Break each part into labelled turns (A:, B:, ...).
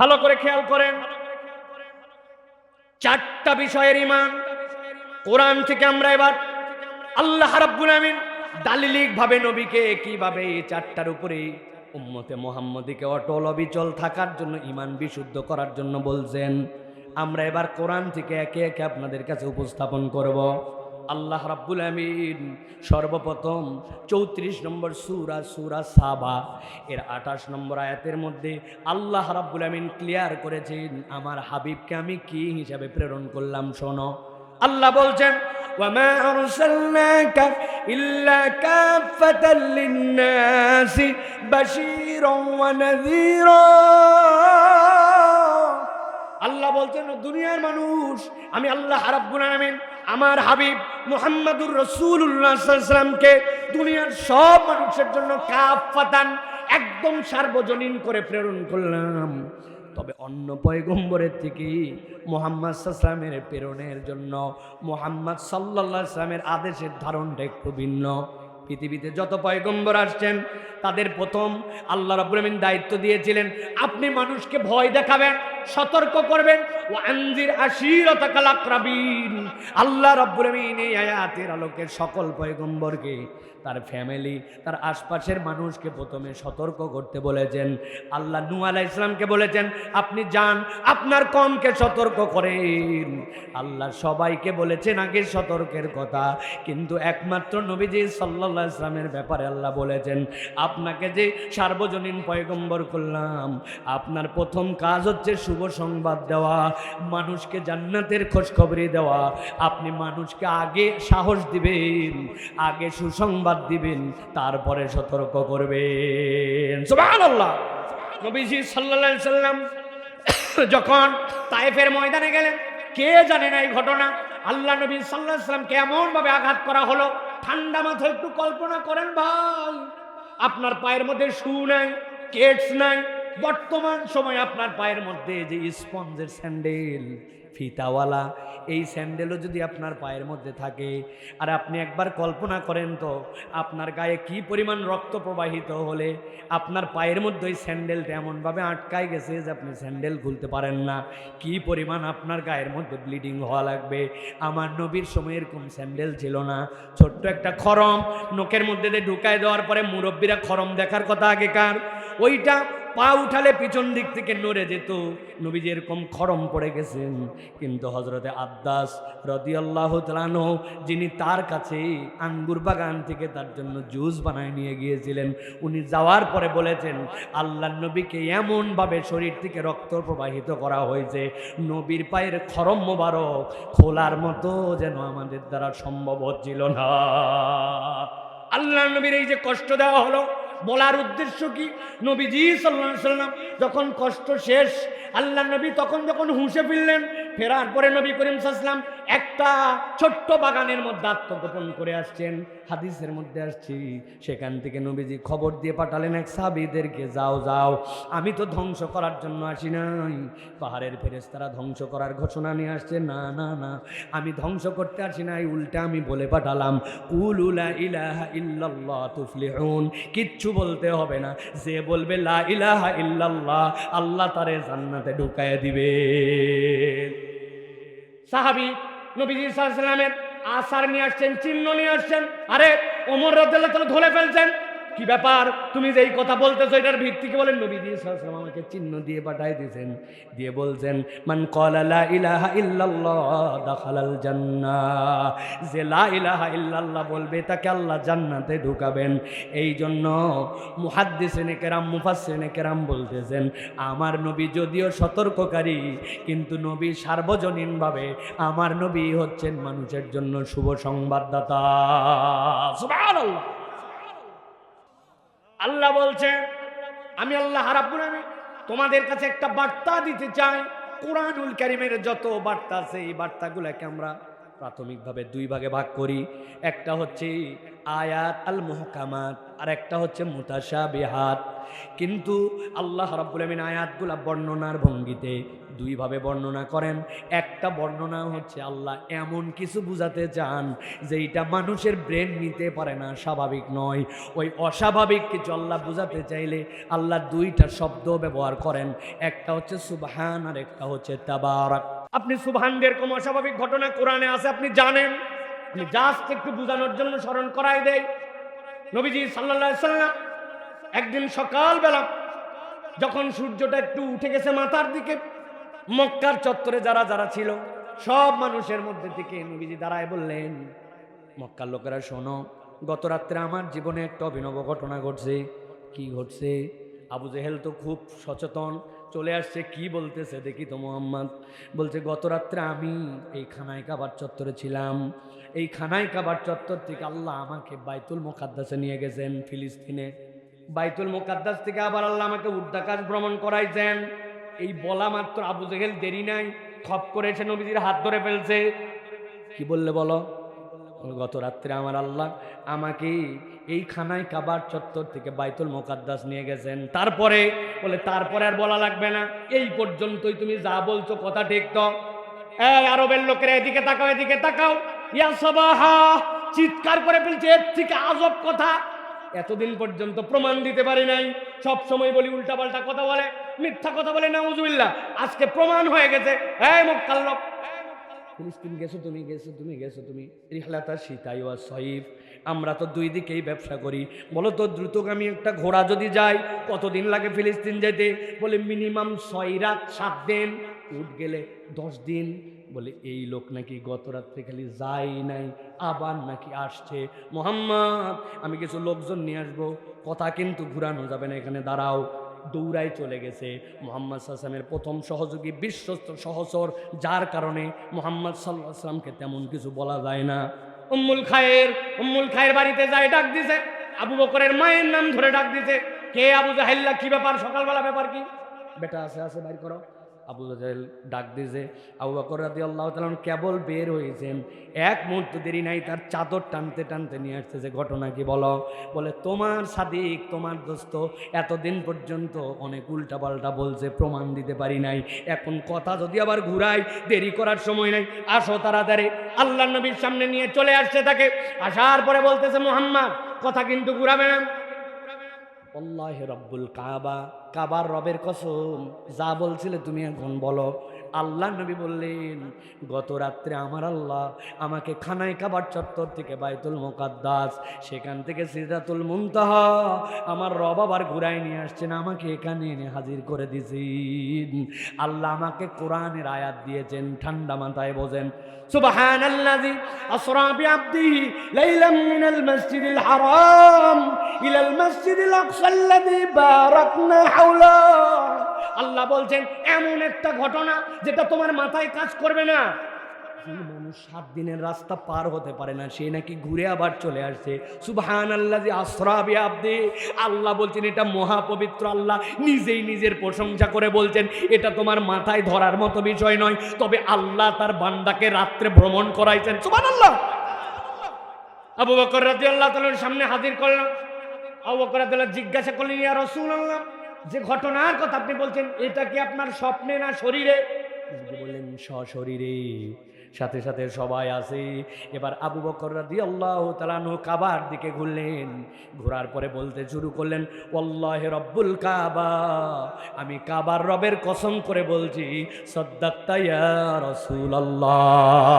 A: ভালো করে খেয়াল করেন, চারটা বিষয়ের ঈমান কোরআন থেকে আমরা এবার আল্লাহ রাব্বুল আমিন দালিলিক ভাবে নবীকে কিভাবে এই চারটার উপরে উম্মতে মুহাম্মদীকে অটল অবিচল থাকার জন্য ঈমান বিশুদ্ধ করার জন্য বলছেন, আমরা এবার কোরআন থেকে একে একে আপনাদের কাছে উপস্থাপন করব। আল্লাহ রাব্বুল আমিন সর্বপ্রথম 34 নম্বর সূরা সাবা এর 28 নম্বর আয়াতের মধ্যে আল্লাহ রাব্বুল আমিন ক্লিয়ার করেছেন আমার হাবিবকে আমি কি হিসাবে প্রেরণ করলাম। শোনো, আল্লাহ বলছেন ওয়ামা আরসালনাকা ইল্লা কাফাতাল লিন্নাসি বাশীরাও ওয়া নাযীরা। আল্লাহ বলছেন দুনিয়ার মানুষ, আমি আল্লাহ রাব্বুল আমিন আমার হাবিব মুহাম্মদুর রাসূলুল্লাহ সাল্লাল্লাহু আলাইহি ওয়াসাল্লামকে দুনিয়ার সব মানুষের জন্য কাফাতান একদম সার্বজনীন করে প্রেরণ করলাম। তবে অন্য পয়গম্বরের থেকে মুহাম্মদ সাল্লাল্লাহু আলাইহি ওয়াসাল্লামের প্রেরণের জন্য মুহাম্মদ সাল্লাল্লাহু আলাইহি ওয়াসাল্লামের আদেশের ধারণটা একটু ভিন্ন। পৃথিবীতে যত পয়গম্বর আসছেন তাদের প্রথম আল্লাহ রাব্বুল আমিন দায়িত্ব দিয়েছিলেন আপনি মানুষকে ভয় দেখাবেন, সতর্ক করবেন। ওয়া আনজির আশীরাতাকাল আকরাবিন। আল্লাহ রাব্বুল আমিন এই আয়াতের আলোকে সকল পয়গম্বরকে তার ফ্যামিলি তার আশপাশের মানুষকে প্রথমে সতর্ক করতে বলেছেন। আল্লাহ নূহ আলাইহিস সালামকে বলেছেন আপনি যান আপনার কওমকে সতর্ক করেন। আল্লাহ সবাইকে বলেছেন আগে সতর্কের কথা, কিন্তু একমাত্র নবীজি সাল্লাল্লাহু আলাইহি ওয়াসাল্লামের ব্যাপারে আল্লাহ বলেছেন আপনাকে যে সার্বজনীন পয়গম্বর করলাম আপনার প্রথম কাজ হচ্ছে শুভ সংবাদ দেওয়া, মানুষকে জান্নাতের খোঁজখবরি দেওয়া। আপনি মানুষকে আগে সাহস দিবেন, আগে সুসংবাদ দিবেন, তারপরে সতর্ক করবেন। সুবহানাল্লাহ। নবীজি সাল্লাল্লাহু আলাইহি ওয়াসাল্লাম যখন তায়েফের ময়দানে গেলেন, কে জানে না এই ঘটনা। আল্লাহ নবী সাল্লাল্লাহু আলাইহি ওয়াসাল্লামকে এমন ভাবে আঘাত করা হলো, ঠান্ডা মাথায় একটু কল্পনা করেন ভাই, আপনার পায়ের মধ্যে শু নাই, কেটস নাই, বর্তমান সময় আপনার পায়ের মধ্যে যে স্পঞ্জের স্যান্ডেল ফিতাওয়ালা এই স্যান্ডেলও যদি আপনার পায়ের মধ্যে থাকে, আর আপনি একবার কল্পনা করেন তো আপনার গায়ে কি পরিমাণ রক্ত প্রবাহিত হলে আপনার পায়ের মধ্যে ওই স্যান্ডেলটা এমনভাবে আটকায় গেছে যে আপনি স্যান্ডেল খুলতে পারেন না, কি পরিমাণ আপনার গায়ের মধ্যে ব্লিডিং হওয়া লাগবে। আমার নবীর সময় এরকম স্যান্ডেল ছিল না, ছোট্ট একটা খরম নোকের মধ্যে দিয়ে ঢুকায় দেওয়ার পরে মুরব্বীরা খরম দেখার কথা আগেকার, ওইটা পা উঠালে পিছন দিক থেকে নড়ে যেত। নবীজি এরকম খরম পড়ে গেছেন, কিন্তু হযরতে আব্বাস রাদিয়াল্লাহু তাআলা আনহু যিনি তার কাছে আঙ্গুর বাগান থেকে তার জন্য জুস বানায় নিয়ে গিয়েছিলেন, উনি যাওয়ার পরে বলেছেন আল্লাহর নবীকে এমনভাবে শরীর থেকে রক্ত প্রবাহিত করা হয়েছে নবীর পায়ের খরম মোবারক খোলার মতো যেন আমাদের দ্বারা সম্ভব হচ্ছিল না। আল্লাহর নবীর এই যে কষ্ট দেওয়া হলো, বলার উদ্দেশ্য কি, নবীজি সাল্লাল্লাহু আলাইহি ওয়াসাল্লাম যখন কষ্ট শেষ, আল্লাহ নবী তখন যখন হুঁশে ফিরলেন, ফেরার পরে নবী করিম সাল্লাল্লাহু আলাইহি ওয়াসাল্লাম একটা ছোট্ট বাগানের মধ্যে আত্মগোপন করে আসছেন। হাদিসের মধ্যে আসছি, সেখান থেকে নবীজি খবর দিয়ে পাঠালেন এক সাহাবীদেরকে, যাও যাও, আমি তো ধ্বংস করার জন্য আসি নাই, পাহাড়ের ফেরেশতারা ধ্বংস করার ঘোষণা নিয়ে আসছে, না না না, আমি ধ্বংস করতে আসি নাই, উল্টা আমি বলে পাঠালাম কুলু লা ইলাহা ইল্লাল্লাহ তুফলিহুন, কিচ্ছু বলতে হবে না, যে বলবে লা ইলাহা ইল্লাল্লাহ আল্লাহ তারে জান্নাতে ঢুকায় দিবে। সাহাবী নবীজি সাল্লাল্লাহু আলাইহি ওয়াসাল্লামের আসার নিয়ে আসছেন, চিহ্ন নিয়ে আসছেন। আরে ওমর রাদিয়াল্লাহু তাআলা ধরে ফেলছেন, কি ব্যাপার তুমি যে এই কথা বলতেছো এটার ভিত্তি কি? বলেন নবীজি সাল্লাল্লাহু আলাইহি ওয়াসাল্লাম আমাকে চিহ্ন দিয়ে পাঠাই দিয়েছেন, দিয়ে বলছেন মান ক্বালা লা ইলাহা ইল্লাল্লাহ দাখালাল জান্নাহ, যে লা ইলাহা ইল্লাল্লাহ বলবে তাকে আল্লাহ জান্নাতে ঢুকাবেন। এই জন্য মুহাদ্দিসিনে কেরাম মুফাসসিরিনে কেরাম বলতেছেন আমার নবী যদিও সতর্ককারী, কিন্তু নবী সার্বজনীনভাবে আমার নবী হচ্ছেন মানুষের জন্য শুভ সংবাদদাতা। সুবহানাল্লাহ। আল্লাহ বলছে আমি আল্লাহ রাব্বুল আমিন তোমাদের কাছে একটা বার্তা দিতে চাই। কুরআনুল কারীমের যত বার্তা আছে এই বার্তাগুলোকে আমরা প্রাথমিকভাবে দুই ভাগে ভাগ করি। একটা হচ্ছে আয়াত আল মুহকামাত, আর একটা হচ্ছে মুতাশাবিহাত। কিন্তু আল্লাহ রাব্বুল আমিন আয়াতগুলা বর্ণনার ভঙ্গিতে দুইভাবে বর্ণনা করেন। একটা বর্ণনা হচ্ছে আল্লাহ এমন কিছু বুঝাতে চান যেটা মানুষের ব্রেন নিতে পারে না, স্বাভাবিক নয়। ওই অস্বাভাবিক কিছু আল্লাহ বুঝাতে চাইলে আল্লাহ দুইটা শব্দ ব্যবহার করেন, একটা হচ্ছে সুবহান আর একটা হচ্ছে তাবারাক। আপনি সুবহান দিয়ে কোন অস্বাভাবিক ঘটনা কোরআনে আছে আপনি জানেন, আমি জাস্ট একটু বোঝানোর জন্য স্মরণ করাই দেই। নবীজি সাল্লাল্লাহু আলাইহি সাল্লাম একদিন সকালবেলা যখন সূর্যটা একটু উঠে গেছে মাথার দিকে, মক্কার চত্বরে যারা যারা ছিল সব মানুষের মধ্যে থেকে নবীজি দাঁড়ায় বললেন, মক্কার লোকেরা শোনো, গত রাত্রে আমার জীবনে একটা অভিনব ঘটনা ঘটছে। কি ঘটছে? আবু জেহেল তো খুব সচেতন, চলে আসছে, কি বলতেছে দেখি তো। মুহাম্মদ বলছে, গত রাত্রে আমি এই খানায় কাবার চত্বরে ছিলাম। এই খানায় কাবার চত্বর থেকে আল্লাহ আমাকে বাইতুল মুকাদ্দাসে নিয়ে গেছেন, ফিলিস্তিনে। বাইতুল মুকাদ্দাস থেকে আবার আল্লাহ আমাকে উর্দাকাশ ভ্রমণ করাইছেন। এই বলা মাত্র আবু জেহেল দেরি নাই, খপ করেছে, নবীজির হাত ধরে ফেলছে। কি বললে বলো? গত রাত্রে আমার আল্লাহ আমাকে এই খানায় কাবার চত্বর থেকে বাইতুল মুকাদ্দাস নিয়ে গেছেন। তারপরে বলে, তারপরে আর বলা লাগবে না, এই পর্যন্তই তুমি যা বলছো কথা ঠিক তো? এই আরবের লোকেরা এদিকে তাকাও, এদিকে তাকাও। ইয়া সাবাহা, চিৎকার করে ফেলছে, এর থেকে আজব কথা এতদিন পর্যন্ত প্রমাণ দিতে পারি নাই। সব সময় বলি উল্টাপাল্টা কথা বলে, মিথ্যা কথা বলে, নাউজুবিল্লাহ। আজকে প্রমাণ হয়ে গেছে। এই মক্কার লোক, ফিলিস্তিন গেছো তুমি, গেছো তুমি রিহলাতা শীতাই ওয়া সয়ীফ। আমরা তো দুই দিকেই ব্যবসা করি। বলো তো, দ্রুতগামী একটা ঘোড়া যদি যায় কতদিন লাগে ফিলিস্তিন যেতে? বলে মিনিমাম 6 রাত 7 দিন, উঠ গেলে 10 দিন। বলে এই লোক নাকি গত রাত্রে খালি যায় নাই, আবার নাকি আসছে। মুহাম্মদ, আমি কিছু লোকজন নিয়ে আসবো, কথা কিন্তু ঘুরানো যাবে না, এখানে দাঁড়াও। দৌড়াই চলে গেছে। মুহাম্মদ সাল্লাল্লাহু আলাইহি ওয়াসাল্লামের প্রথম সহযোগী, বিশ্বস্ত সহচর, যার কারণে মুহাম্মদ সাল্লাল্লাহু আলাইহি ওয়াসাল্লামকে তেমন কিছু বলা যায় না। উম্মুল খায়ের বাড়িতে যায়, ডাক দিছে। আবু বকরের মায়ের নাম ধরে ডাক দিছে। কে? আবু জাহেল্লা। কি ব্যাপার? সকালবেলা ব্যাপার কি? বেটা আছে বাইর করো। আবু জাহেল ডাক দিছে। আবু বকর রাদিয়াল্লাহু তাআলা কেবল বের হয়েছেন, এক মুহূর্ত দেরি নাই, তার চাদর টানতে টানতে নিয়ে আসতেছে। ঘটনা কি বলো? বলে, তোমার সাদিক, তোমার দোস্ত এতদিন পর্যন্ত অনেক উল্টাপাল্টা বলছে, প্রমাণ দিতে পারি নাই। এখন কথা যদি আবার ঘুরাই, দেরি করার সময় নাই, আসো তাড়াতাড়ি। আল্লাহর নবীর সামনে নিয়ে চলে আসছে তাকে। আসার পরে বলতেছে, মুহাম্মদ, কথা কিন্তু ঘুরাবে না। আল্লাহে রব্বুল কাবা, কাবার রবের কসম, যা বলছিলে তুমি এখন বলো। আল্লাহ নবী বললেন, গত রাত্রে আমার আল্লাহ আমাকে খানায় কাবার চত্বর থেকে বাইতুল মুকাদ্দাস, সেখান থেকে সিদরাতুল মুনতাহা আমার রব আবার ঘুরায় নিয়ে আসছেন, আমাকে এখানে এনে হাজির করে দিয়েছেন। আল্লাহ আমাকে কোরআনের আয়াত দিয়েছেন, ঠান্ডা মাথায় বোঝেন। সুবহানাল্লাযী আসরা বিআবদিহি লাইলাম মিনাল মাসজিদিল হারাম ইলাল মাসজিদিল আকসাল্লাযী বারাকনা হাওলা। আল্লাহ বলছেন, এমন একটা ঘটনা যেটা তোমার মাথায় কাজ করবে না। যে মানুষ 7 দিনের রাস্তা পার হতে পারে না, সে নাকি ঘুরে আবার চলে আসছে। সুবহানাল্লাযী আসরা বিআবদি। আল্লাহ বলছেন, এটা মহাপবিত্র। আল্লাহ নিজেই নিজের প্রশংসা করে বলছেন, এটা তোমার মাথায় ধরার মতো বিষয় নয়। তবে আল্লাহ তার বান্দাকে রাত্রে ভ্রমণ করাইছেন। সুবহানাল্লাহ। আবু বকর রাদিয়াল্লাহু তাআলার সামনে হাজির করলাম। আবু বকর রাদিয়াল্লাহু জিজ্ঞাসা করলেন, ইয়া রাসূলুল্লাহ, যে ঘটনার কথা আপনি বলছেন, এটা কি আপনার স্বপ্নে না শরীরে? বললেন, সশরীরে, সাথে সাথে সবাই আছে। এবার আবু বকর রাদিয়াল্লাহু তাআলা আনহু কাবার দিকে ঘুরলেন। ঘোরার পরে বলতে শুরু করলেন, ওয়াল্লাহি রব্বুল কাবা, আমি কাবার রবের কসম করে বলছি, সাদ্দাকতা ইয়া রাসূলুল্লাহ।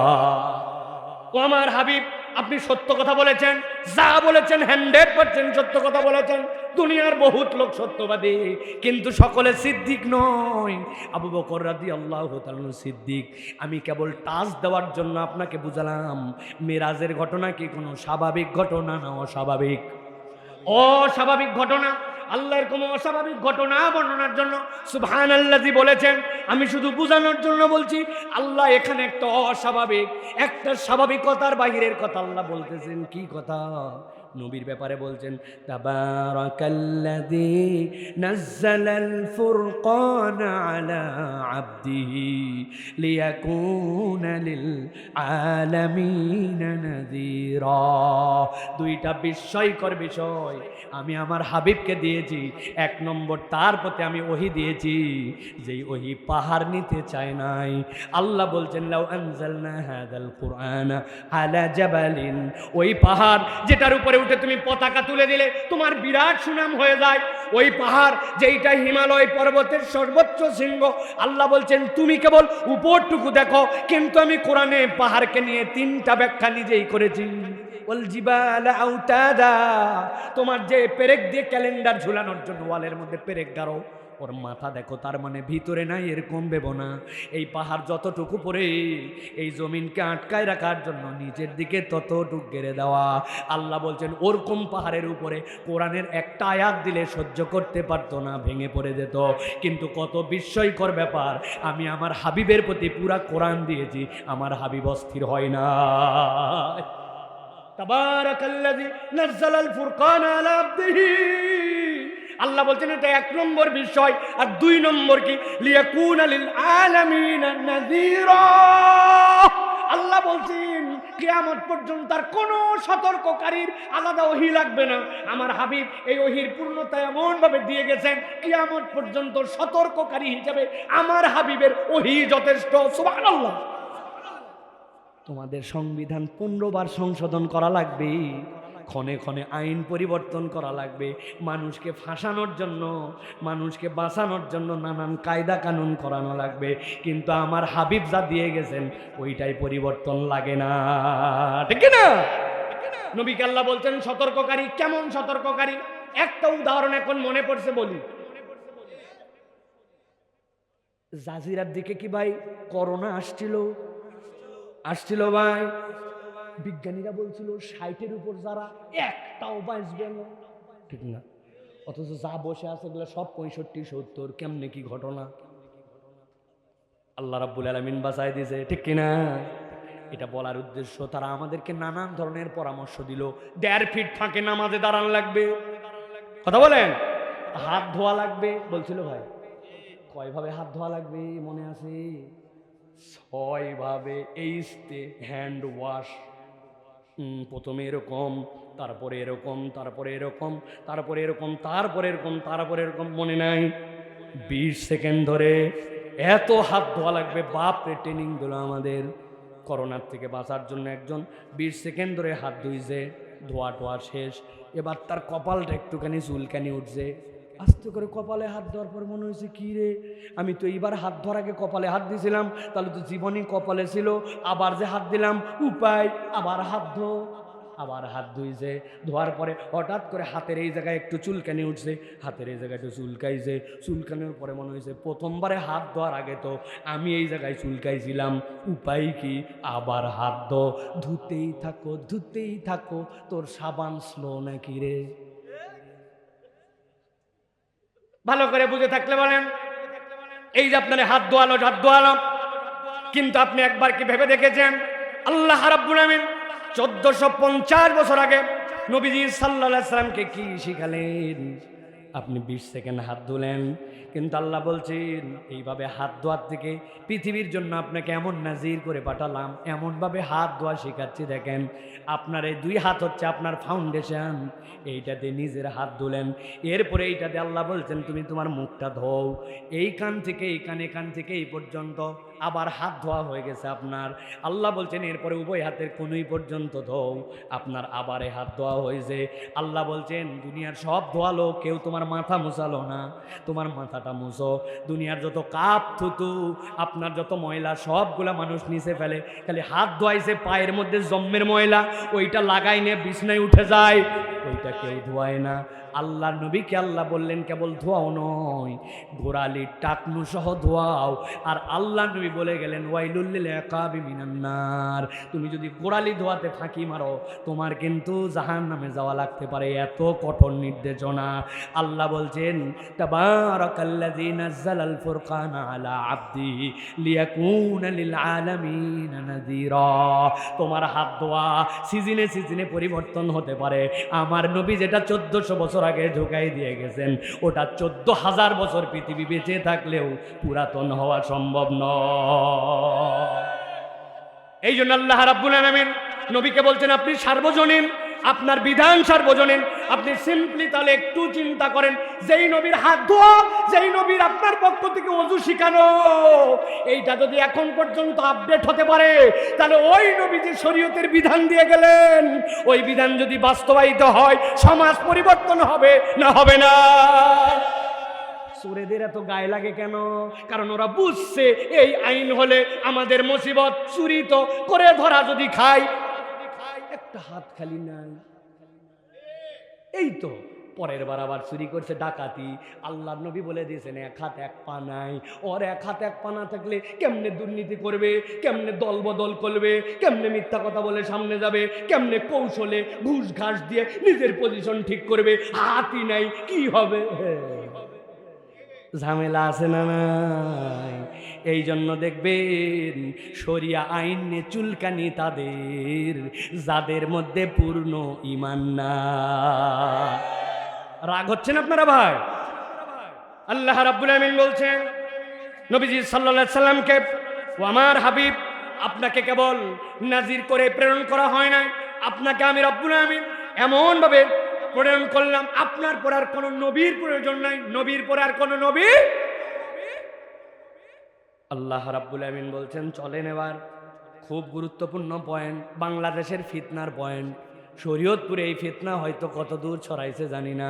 A: ও আমার হাবিব, আপনি সত্য কথা বলেছেন, যা বলেছেন 100% সত্য কথা বলেছেন। দুনিয়ার বহুত লোক সত্যবাদী, কিন্তু সকলে সিদ্দিক নয়। আবু বকর রাদিয়াল্লাহু তাআলা সিদ্দিক। আমি কেবল টাচ দেওয়ার জন্য আপনাকে বুঝালাম, মেরাজের ঘটনা কি কোনো স্বাভাবিক ঘটনা না অস্বাভাবিক? অস্বাভাবিক ঘটনা। আল্লাহর কোনো অস্বাভাবিক ঘটনা বর্ণনার জন্য সুবহানাল্লাযী বলেছেন, আমি শুধু বোঝানোর জন্য বলছি। আল্লাহ এখানে একটা অস্বাভাবিক, একটা স্বাভাবিকতার বাহিরের কথা আল্লাহ বলতেছেন। কি কথা? নবীর ব্যাপারে বলছেন তাবারাকাল্লাযী নাযালাল ফুরকানা আলা আবদিহি লিয়াকুনা লিল আলামিনা নাযীরা। দুইটা বিস্ময়কর বিষয় আমি আমার হাবিবকে দিয়েছি। এক নম্বর, তার প্রতি আমি ওহী দিয়েছি, যেই ওহী পাহাড় নিতে চায় নাই। আল্লাহ বলছেন লাউ আনজালনা হাযাল কুরআনা আলা জাবালিন, ওই পাহাড় যেটার উপরে উঠে তুমি পতাকা তুলে দিলে তোমার বিরাট সুনাম হয়ে যায়, ওই পাহাড় যেইটা হিমালয় পর্বতের সর্বোচ্চ শৃঙ্গ। আল্লাহ বলছেন তুমি কেবল উপরটুকু দেখো, কিন্তু আমি কোরআনে পাহাড়কে নিয়ে তিনটা ব্যাখ্যা নিজেই করেছি। ওয়াল জিবালা আউতাদা, তোমার যে পেরেক দিয়ে ক্যালেন্ডার ঝুলানোর জন্য ওয়ালের মধ্যে পেরেক গাড়ো, ওর মাথা দেখো, তার মানে ভিতরে নাই, এরকম ভেবো না। এই পাহাড় যতটুকু পরে এই জমিনকে আটকায় রাখার জন্য নিচের দিকে ততটুকু গেড়ে দেওয়া। আল্লাহ বলছেন ওরকম পাহাড়ের উপরে কোরআনের একটা আয়াত দিলে সহ্য করতে পারতো না, ভেঙে পড়ে যেত। কিন্তু কত বিস্ময়কর ব্যাপার, আমি আমার হাবিবের প্রতি পুরা কোরআন দিয়েছি, আমার হাবিব অস্থির হয় না। তাবারাকাল্লাযী নাযালাল ফুরকানা আলা আবদিহি, আল্লাহ বলছেন এটা এক নম্বর বিষয়। আর দুই নম্বর কি, লিয়াকুনা লিল আলামিনা নাযীরা। আল্লাহ বলছেন কিয়ামত পর্যন্ত তার কোনো সতর্ককারীর আলাদা ওহী লাগবে না। আমার হাবিব এই ওহীর পূর্ণতা এমন ভাবে দিয়ে গেছেন, কিয়ামত পর্যন্ত সতর্ককারী হিসেবে আমার হাবিবের ওহী যথেষ্ট। সুবহানাল্লাহ। তোমাদের সংবিধান 15 বার সংশোধন করা লাগবে, ক্ষণে ক্ষণে আইন পরিবর্তন করা লাগবে, মানুষকে ফাঁসানোর জন্য, মানুষকে বাঁচানোর জন্য নানান কায়দা কানুন করানো লাগবে, কিন্তু আমার হাবিব যা দিয়ে গেছেন ওইটাই পরিবর্তন লাগে না, ঠিক না? নবীকে আল্লাহ বলছেন সতর্ককারী। কেমন সতর্ককারী? একটা উদাহরণ এখন মনে পড়ছে বলি। জাজিরার দিকে কি ভাই করোনা আসছিল ভাই? বিজ্ঞানীরা বলছিল 60-এর উপর যারা একটাও বাঁচবে না, ঠিক না? অথচ যা বসে আছে এগুলো সব 65-70। কেমনে কি ঘটনা? আল্লাহ রাব্বুল আলামিন বাঁচায় দিয়েছে, ঠিক কিনা? এটা বলার উদ্দেশ্য, তারা আমাদেরকে নানান ধরনের পরামর্শ দিল। 1.5 ফিট ফাঁকে নামাজে দাঁড়ান লাগবে, কথা বলেন, হাত ধোয়া লাগবে বলছিল ভাই। কয়ভাবে হাত ধোয়া লাগবে মনে আছে? 6 ভাবে। হ্যান্ড ওয়াশ, প্রথমে এরকম, তারপরে এরকম, তারপরে এরকম, তারপরে এরকম, তারপরে এরকম, তারপরে এরকম, মনে নাই? 20 সেকেন্ড ধরে এত হাত ধোয়া লাগবে। বাপরে, ট্রেনিং দিল আমাদের করোনার থেকে বাঁচার জন্য। একজন 20 সেকেন্ড ধরে হাত ধুইছে, ধোয়া টোয়া শেষ, এবার তার কপালটা একটুখানি চুলকানি উঠছে। আস্তে করে কপালে হাত দেওয়ার পর মনে হয়েছে কি রে, আমি তো এইবার হাত ধরার আগে কপালে হাত দিয়েছিলাম, তাহলে তো জীবনই কপালে ছিল, আবার যে হাত দিলাম উপায়, আবার হাত ধো। আবার হাত ধুইছে, ধোয়ার পরে হঠাৎ করে হাতের এই জায়গায় একটু চুলকানি উঠছে, হাতের এই জায়গায় একটু চুলকাইছে, চুলকানোর পরে মনে হয়েছে প্রথমবারে হাত ধোয়ার আগে তো আমি এই জায়গায় চুলকাইছিলাম, উপায় কি, আবার হাত ধো। ধুতেই থাকো, তোর সাবান স্লো নাকি রে? ভালো করে বুঝে থাকলে বলেন, এই যে আপনার হাত ধোয়ালাম, কিন্তু আপনি একবার কি ভেবে দেখেছেন আল্লাহ রাব্বুল আমিন 1450 বছর আগে নবীজি সাল্লাল্লাহু আলাইহি সাল্লামকে কি শিখালেন? আপনি 20 সেকেন্ড হাত ধুলেন, কিন্তু আল্লাহ বলছেন এইভাবে হাত ধোয়ার থেকে পৃথিবীর জন্য আপনাকে এমন নাজির করে পাঠালাম, এমনভাবে হাত ধোয়া শেখাচ্ছি। দেখেন, আপনার এই 2 হাত হচ্ছে আপনার ফাউন্ডেশন, এইটাতে নিজের হাত ধুলেন, এরপরে এইটাতে আল্লাহ বলছেন তুমি তোমার মুখটা ধোও, এই কান থেকে এই কান, এখান থেকে এই পর্যন্ত, আবার হাত ধোয়া হয়ে গেছে আপনার। আল্লাহ বলছেন এরপরে উভয় হাতের কনুই পর্যন্ত ধোও, আপনার আবারে হাত ধোয়া হয়েছে। আল্লাহ বলছেন দুনিয়ার সব ধোয়ালো, কেউ তোমার মাথা মুছালো না, তোমার মাথাটা মুছো। দুনিয়ার যত কাপ থুতু, আপনার যত ময়লা সবগুলা মানুষ নিচে ফেলে, খালি হাত ধোয়াইছে পায়ের মধ্যে জম্মের ময়লা, ওইটা লাগাই নিয়ে বিছনায় উঠে যায়, ওইটা কেউ ধোয়ায় না। আল্লাহর নবীকে আল্লাহ বললেন কেবল ধোয়াও নয়, গোড়ালির টাকনু সহ ধোয়াও। আর আল্লাহ নবী বলে গেলেন ওয়াইলুল লিল ইকাবি মিনান নার, তুমি যদি গোড়ালি ধোয়াতে ফাঁকি মারো তোমার কিন্তু জাহান্নামে যাওয়া লাগতে পারে। এত কঠোর নির্দেশনা। আল্লাহ বলছেন তাবারাকাল্লাযী নাযালাল ফুরকানা আলা আবদিহি লিয়াকুনা লিল আলামিন নাযীরা। তোমার হাত ধোয়া সিজনে সিজনে পরিবর্তন হতে পারে। আমার নবী যেটা 1400 বছর আগে ঢুকাই দিয়ে গেছেন ওটা 14,000 বছর পৃথিবী বেঁচে থাকলেও পুরাতন হওয়া সম্ভব নয়। এই জন্য আল্লাহ রাব্বুল আলামিন নবীকে বলছেন আপনি সার্বজনীন, আপনার বিধান সার্বজনীন। আপনি সিম্পলি তাহলে একটু চিন্তা করেন, যেই নবীর হাত ধোয়া, যেই নবীর আপনার পক্ষ থেকে ওযু শিখানো, এইটা যদি এখন পর্যন্ত আপডেট হতে পারে তাহলে ওই নবী যে শরীয়তের বিধান দিয়ে গেলেন ওই বিধান যদি বাস্তবায়িত হয় সমাজ পরিবর্তন হবে না হবে না? চোরেদের এত গায়ে লাগে কেন? কারণ ওরা বুঝছে এই আইন হলে আমাদের মুসিবত। চুরি তো করে ধরা যদি খাই, একটা হাত খালি নাই। এই তো পরের বার আবার চুরি করছে, ডাকাতি। আল্লাহর নবী বলে দিয়েছেন এক হাত এক পা নাই। ওর এক হাত এক পা না থাকলে কেমনে দুর্নীতি করবে, কেমনে দল বদল করবে, কেমনে মিথ্যা কথা বলে সামনে যাবে, কেমনে কৌশলে ঘুষ ঘাস দিয়ে নিজের পজিশন ঠিক করবে। হাতই নাই, কি হবে? ঝামেলা আছে না নাই? এই জন্য দেখবেন শরিয়া আইন নিয়ে চুলকানি তাদের যাদের মধ্যে পূর্ণ ঈমান না। রাগ হচ্ছেন আপনারা ভাই? আল্লাহ রাব্বুল আমিন বলছেন নবীজি সাল্লাল্লাহু আলাইহি সাল্লামকে, ও আমার হাবিব আপনাকে কেবল নাজির করে প্রেরণ করা হয় নাই, আপনাকে আমি রাব্বুল আমিন এমন ভাবে প্রেরণ করলাম আপনার পর আর কোন নবীর প্রয়োজন নাই, নবীর পর আর কোন নবী। আল্লাহ রাব্বুল আমিন বলছেন চলেন এবার খুব গুরুত্বপূর্ণ পয়েন্ট, বাংলাদেশের ফিতনার পয়েন্ট। শরীয়তপুরে এই ফিতনা হয়তো কত দূর ছড়াইছে জানি না।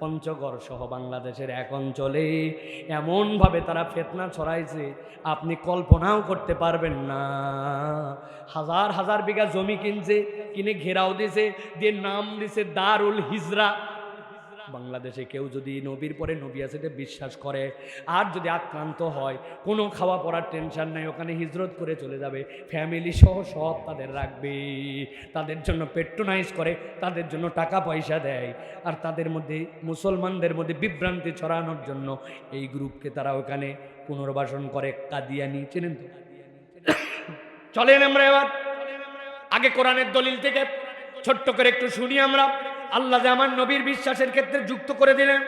A: পঞ্চগড় সহ বাংলাদেশের এক অঞ্চলে এমনভাবে তারা ফিতনা ছড়াইছে আপনি কল্পনাও করতে পারবেন না। হাজার হাজার বিঘা জমি কিনছে, কিনে ঘেরাও দিয়েছে, দিয়ে নাম দিছে দারুল হিজরা। বাংলাদেশে কেউ যদি নবীর পরে নবী আছে এটা বিশ্বাস করে আর যদি আক্রান্ত হয় কোনো খাওয়া পড়ার টেনশন নাই, ওখানে হিজরত করে চলে যাবে, ফ্যামিলি সহ সব তাদের রাখবে, তাদের জন্য পেট্রোনাইজ করে, তাদের জন্য টাকা পয়সা দেয়। আর তাদের মধ্যে মুসলমানদের মধ্যে বিভ্রান্তি ছড়ানোর জন্য এই গ্রুপকে তারা ওখানে পুনর্বাসন করে। কাদিয়ানি চেনেন তো? চলেন আমরা এবার আগে কোরআনের দলিল থেকে ছোট্ট করে একটু শুনি আমরা। আল্লাহ যে আমার নবীর বিশ্বাসের ক্ষেত্রে যুক্ত করে দিলেন,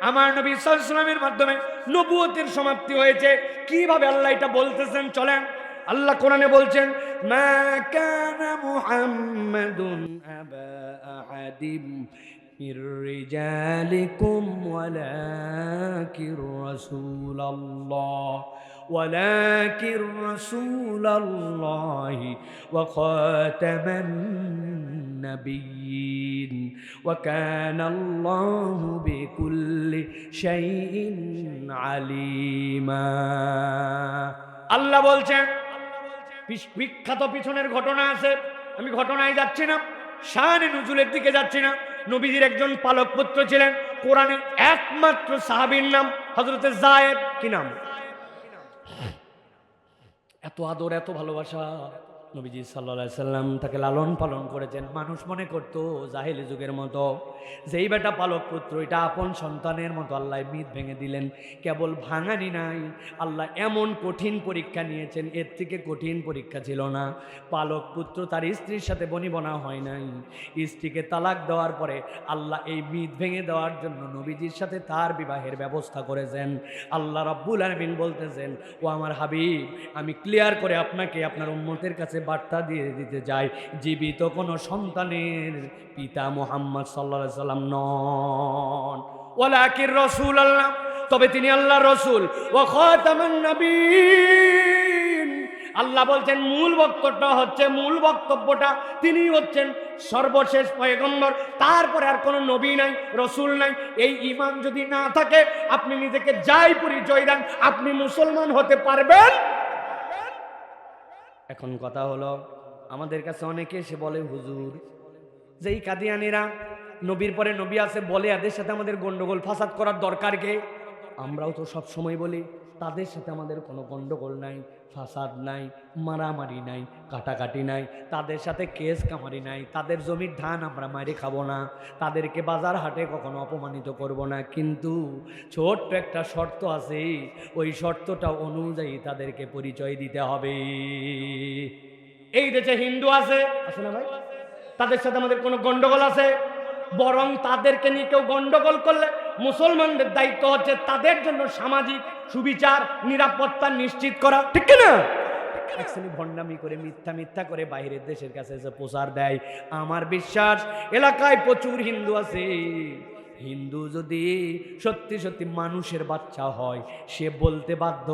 A: আমার নবী সাল্লাল্লাহু আলাইহি ওয়াসাল্লামের মাধ্যমে নবুয়তের সমাপ্তি হয়েছে। কিভাবে আল্লাহ এটা বলতেছেন চলেন। আল্লাহ কোরআনে বলছেন মা কানা মুহাম্মাদুন আবা আহাদিম মির রিজালিকুম ওয়ালাকির রাসূলুল্লাহ ولكن رسول الله وخاتم النبيين وكان الله بكل شيء عليما। আল্লাহ বলছেন বিখ্যাত পিছনের ঘটনা আছে, আমি ঘটনায় যাচ্ছি না, শানে নুজুলের দিকে যাচ্ছি না। নবীজির একজন পালক পুত্র ছিলেন, কোরআনে একমাত্র সাহাবীর নাম হযরতে যায়েদ। কি নাম? এত আদর, এত ভালোবাসা। নবীজি সাল্লাল্লাহু আলাইহি সাল্লাম তাকে লালন পালন করেছেন। মানুষ মনে করতো জাহেলি যুগের মতো যেই বেটা পালক পুত্র এটা আপন সন্তানের মতো। আল্লাহ মিথ ভেঙে দিলেন। কেবল ভাঙানি নাই, আল্লাহ এমন কঠিন পরীক্ষা নিয়েছেন, এর থেকে কঠিন পরীক্ষা ছিল না। পালক পুত্র তার স্ত্রীর সাথে বনিবনা হয় নাই, স্ত্রীকে তালাক দেওয়ার পরে আল্লাহ এই মিথ ভেঙে দেওয়ার জন্য নবীজির সাথে তার বিবাহের ব্যবস্থা করেছেন। আল্লাহ রাব্বুল আলামিন বলতেছেন ও আমার হাবিব আমি ক্লিয়ার করে আপনাকে আপনার উম্মতের কাছে বার্তা দিয়ে দিতে চাই, জীবিত কোনো সন্তানের পিতা মুহাম্মদ সাল্লাল্লাহু আলাইহি সাল্লাম নন, ওয়ালাকিন রাসূলুল্লাহ, তবে তিনি আল্লাহর রাসূল, ওয়া খাতামান নবীন। আল্লাহ বলছেন মূল বক্তব্যটা তিনি হচ্ছেন সর্বশেষ পয়গম্বর, তারপরে আর কোনো নবী নাই, রাসূল নাই। এই ঈমান যদি না থাকে আপনি নিজেকে যাই পরিচয় দেন আপনি মুসলমান হতে পারবেন? এখন কথা হলো আমাদের কাছে অনেকে এসে বলে হুজুর যেই কাদিয়ানিরা নবীর পরে নবী আছে বলে এদের সাথে আমাদের গন্ডগোল ফাসাদ করার দরকার কে? আমরাও তো সব সময় বলি তাদের সাথে আমাদের কোনো গন্ডগোল নাই, ফাসাদ নাই, মারামারি নাই, কাটাকাটি নাই, তাদের সাথে কেস কামারি নাই, তাদের জমির ধান আমরা মারি খাবো না, তাদেরকে বাজার হাটে কখনো অপমানিত করব না। কিন্তু ছোট্ট একটা শর্ত আছে, ওই শর্তটা অনুযায়ী তাদেরকে পরিচয় দিতে হবে। এই দেশে হিন্দু আছে না ভাই, তাদের সাথে আমাদের কোনো গন্ডগোল আছে? বরং তাদেরকে নিয়ে কেউ গন্ডগোল করলে মুসলমানদের দায়িত্ব হচ্ছে তাদের জন্য সামাজিক সুবিচার নিরাপত্তা নিশ্চিত করা, ঠিক না? অ্যাকচুয়ালি ভণ্ডামি করে মিথ্যা করে বাইরের দেশের কাছে এসে প্রচার দেয়। আমার বিশ্বাস এলাকায় প্রচুর হিন্দু আছে, হিন্দু যদি সত্যি সত্যি মানুষের বাচ্চা হয় সে বলতে বাধ্য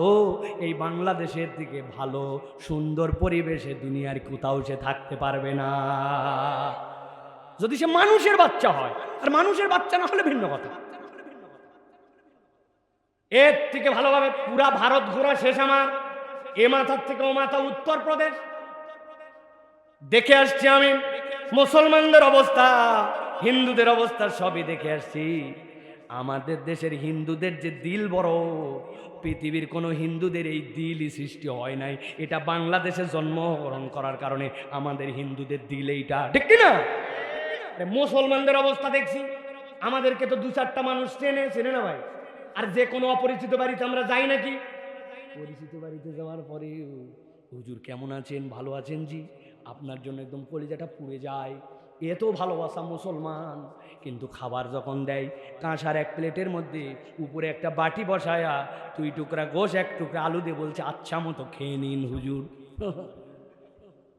A: এই বাংলাদেশের থেকে ভালো সুন্দর পরিবেশে দুনিয়ার কোথাও সে থাকতে পারবে না, যদি সে মানুষের বাচ্চা হয়। আর মানুষের বাচ্চা না হলে ভিন্ন কথা। এর থেকে ভালোভাবে পুরা ভারত ঘোরা শেষ আমার। এ মাথার থেকে ও মাথা উত্তরপ্রদেশ দেখে আসছি আমি, মুসলমানদের অবস্থা, হিন্দুদের অবস্থা সবই দেখে আসছি। আমাদের দেশের হিন্দুদের যে দিল বড়, পৃথিবীর কোনো হিন্দুদের এই দিলই সৃষ্টি হয় নাই। এটা বাংলাদেশে জন্মগ্রহণ করার কারণে আমাদের হিন্দুদের দিল এইটা, ঠিক কিনা? মুসলমানদের অবস্থা দেখছি, আমাদেরকে তো দু চারটা মানুষ চেনে না ভাই। আর যে কোনো অপরিচিত বাড়িতে আমরা যাই নাকি, পরিচিত বাড়িতে যাওয়ার পরে হুজুর কেমন আছেন, ভালো আছেন জি, আপনার জন্য একদম কলিজাটা পুড়ে যায়, এত ভালোবাসা মুসলমান। কিন্তু খাবার যখন দেয় কাঁসার এক প্লেটের মধ্যে উপরে একটা বাটি বসায়া 2 টুকরা গোশ 1 টুকরা আলু দিয়ে বলছে আচ্ছা মতো খেয়ে নিন হুজুর।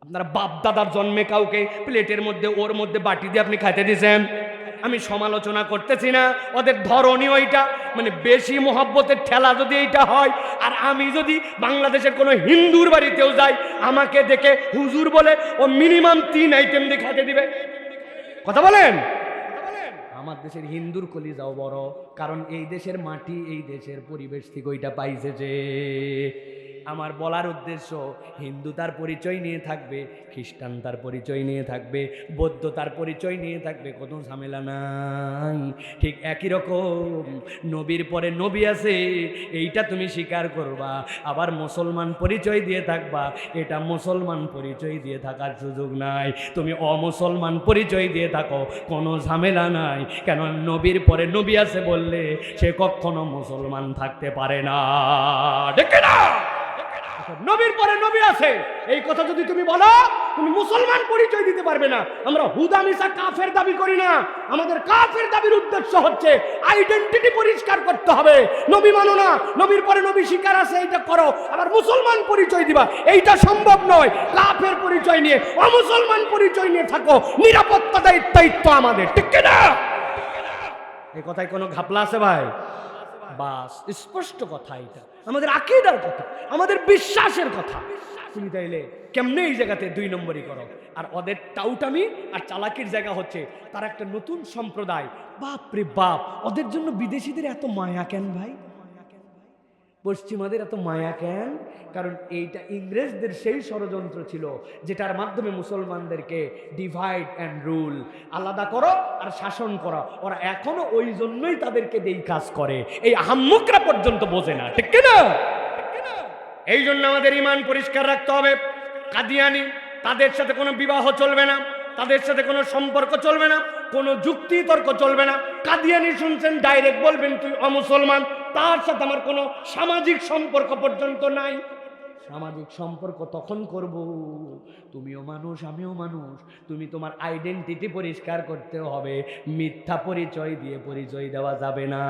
A: আপনার বাপ দাদার জন্মে কাউকে প্লেটের মধ্যে ওর মধ্যে বাটি দিয়ে আপনি খাইতে দিয়েছেন? আমি সমালোচনা করতেছি না, ওদের ধরনই ওইটা, মানে বেশি মোহাব্বতের ঠেলা যদি এইটা হয়। আর আমি যদি বাংলাদেশের কোনো হিন্দুর বাড়িতেও যাই, আমাকে দেখে হুজুর বলে ও মিনিমাম 3 আইটেম দিয়ে খাইতে দিবে। কথা বলেন? আমার দেশের হিন্দুর কলিজাও বড়, কারণ এই দেশের মাটি, এই দেশের পরিবেশ থেকে ওইটা পাইছে। যে আমার বলার উদ্দেশ্য, হিন্দু তার পরিচয় নিয়ে থাকবে, খ্রিস্টান তার পরিচয় নিয়ে থাকবে, বৌদ্ধ তার পরিচয় নিয়ে থাকবে, কোনো ঝামেলা নাই। ঠিক একই রকম নবীর পরে নবী আছে, এইটা তুমি স্বীকার করবা। আবার মুসলমান পরিচয় দিয়ে থাকবা, এটা মুসলমান পরিচয় দিয়ে থাকার সুযোগ নাই। তুমি অমুসলমান পরিচয় দিয়ে থাকো, কোনো ঝামেলা নাই। কেন নবীর পরে নবী আছে বললে সে কখনো মুসলমান থাকতে পারে না, ঠিক না? নবীর পরে নবী আছে এই কথা যদি তুমি বলো, তুমি মুসলমান পরিচয় দিতে পারবে না। আমরা হুদামিসা কাফের দাবি করি না, আমাদের কাফের দাবির উদ্দেশ্য হচ্ছে আইডেন্টিটি পরিষ্কার করতে হবে। নবী মানো না, নবীর পরে নবী স্বীকার আছে, এইটা করো, আবার মুসলমান পরিচয় দিবা, এইটা সম্ভব নয়। কাফের পরিচয় নিয়ে অমুসলমান পরিচয় নিয়ে থাকো, নিরাপত্তা দায়িত্ব আমাদের, ঠিক না? এই কথায় কোনো ঘাপলা আছে ভাই? বাস স্পষ্ট কথা, এটা আমাদের আকীদার কথা, আমাদের বিশ্বাসের কথা। তুমি তাইলে কেমনে এই জায়গাতে 2 নম্বরই করো? আর ওদের টাউটামি আর চালাকির জায়গা হচ্ছে তার একটা নতুন সম্প্রদায়। বাপ রে বাপ, ওদের জন্য বিদেশিদের এত মায়া কেন ভাই? পশ্চিমাদের এত মায়া কেন? কারণ এইটা ইংরেজদের সেই ষড়যন্ত্র ছিল যেটার মাধ্যমে মুসলমানদেরকে ডিভাইড অ্যান্ড রুল, আলাদা করো আর শাসন করো। ওরা এখনো ওই জন্যই তাদেরকে এই কাজ করে, এই আহাম্মকরা পর্যন্ত বোঝে না, ঠিক না? এই জন্য আমাদের ঈমান পরিষ্কার রাখতে হবে। কাদিয়ানি, তাদের সাথে কোনো বিবাহ চলবে না, তাদের সাথে কোনো সম্পর্ক চলবে না, কোনো যুক্তি তর্ক চলবে না। কাদিয়ানি শুনছেন ডাইরেক্ট বলবেন তুই অমুসলমান, তার সাথে আমার কোনো সামাজিক সম্পর্ক পর্যন্ত নাই। সামাজিক সম্পর্ক তখন করব তুমিও মানুষ আমিও মানুষ, তুমি তোমার আইডেন্টিটি পরিষ্কার করতে হবে, মিথ্যা পরিচয় দিয়ে পরিচয় দেওয়া যাবে না।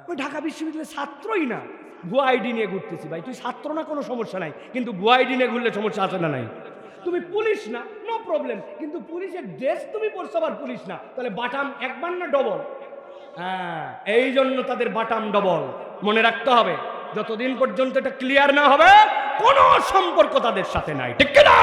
A: ওই ঢাকা বিশ্ববিদ্যালয়ের ছাত্রই না, ভুয়া আইডি নিয়ে ঘুরতেছি। ভাই তুই ছাত্র না, কোনো সমস্যা নাই, কিন্তু ভুয়া আইডি নিয়ে ঘুরলে সমস্যা আছে না? নাই। তুমি পুলিশ না, নো প্রবলেম, কিন্তু পুলিশের ড্রেস তুমি পরছো আবার পুলিশ না, তাহলে বাটাম একবার না ডবল? হ্যাঁ, এই জন্য তাদের বাটাম ডবল। মনে রাখতে হবে, যতদিন পর্যন্ত এটা ক্লিয়ার না হবে কোনো সম্পর্ক তাদের সাথে নাই, ঠিক না?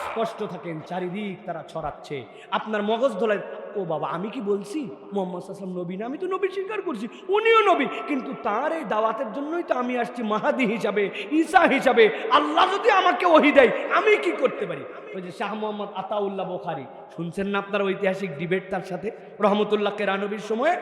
A: স্পষ্ট থাকেন, চারিদিক তারা ছড়াচ্ছে। আপনার মগজ ধোলায় ও বাবা, আমি কি বলছি মুহাম্মদ সাল্লাল্লাহু আলাইহি ওয়াসাল্লাম নবী না? আমি তো নবী স্বীকার করছি, উনিও নবী, কিন্তু তার এই দাওয়াতের জন্যই তো আমি আসছি মাহাদি হিসাবে, ঈসা হিসাবে। আল্লাহ যদি আমাকে ওহী দেয়, আমি কি করতে পারি? ওই যে শাহ মোহাম্মদ আতাউল্লাহ বুখারী, শুনছেন না আপনার ঐতিহাসিক ডিবেট তার সাথে রহমতুল্লাহ কেরানবীর সময়?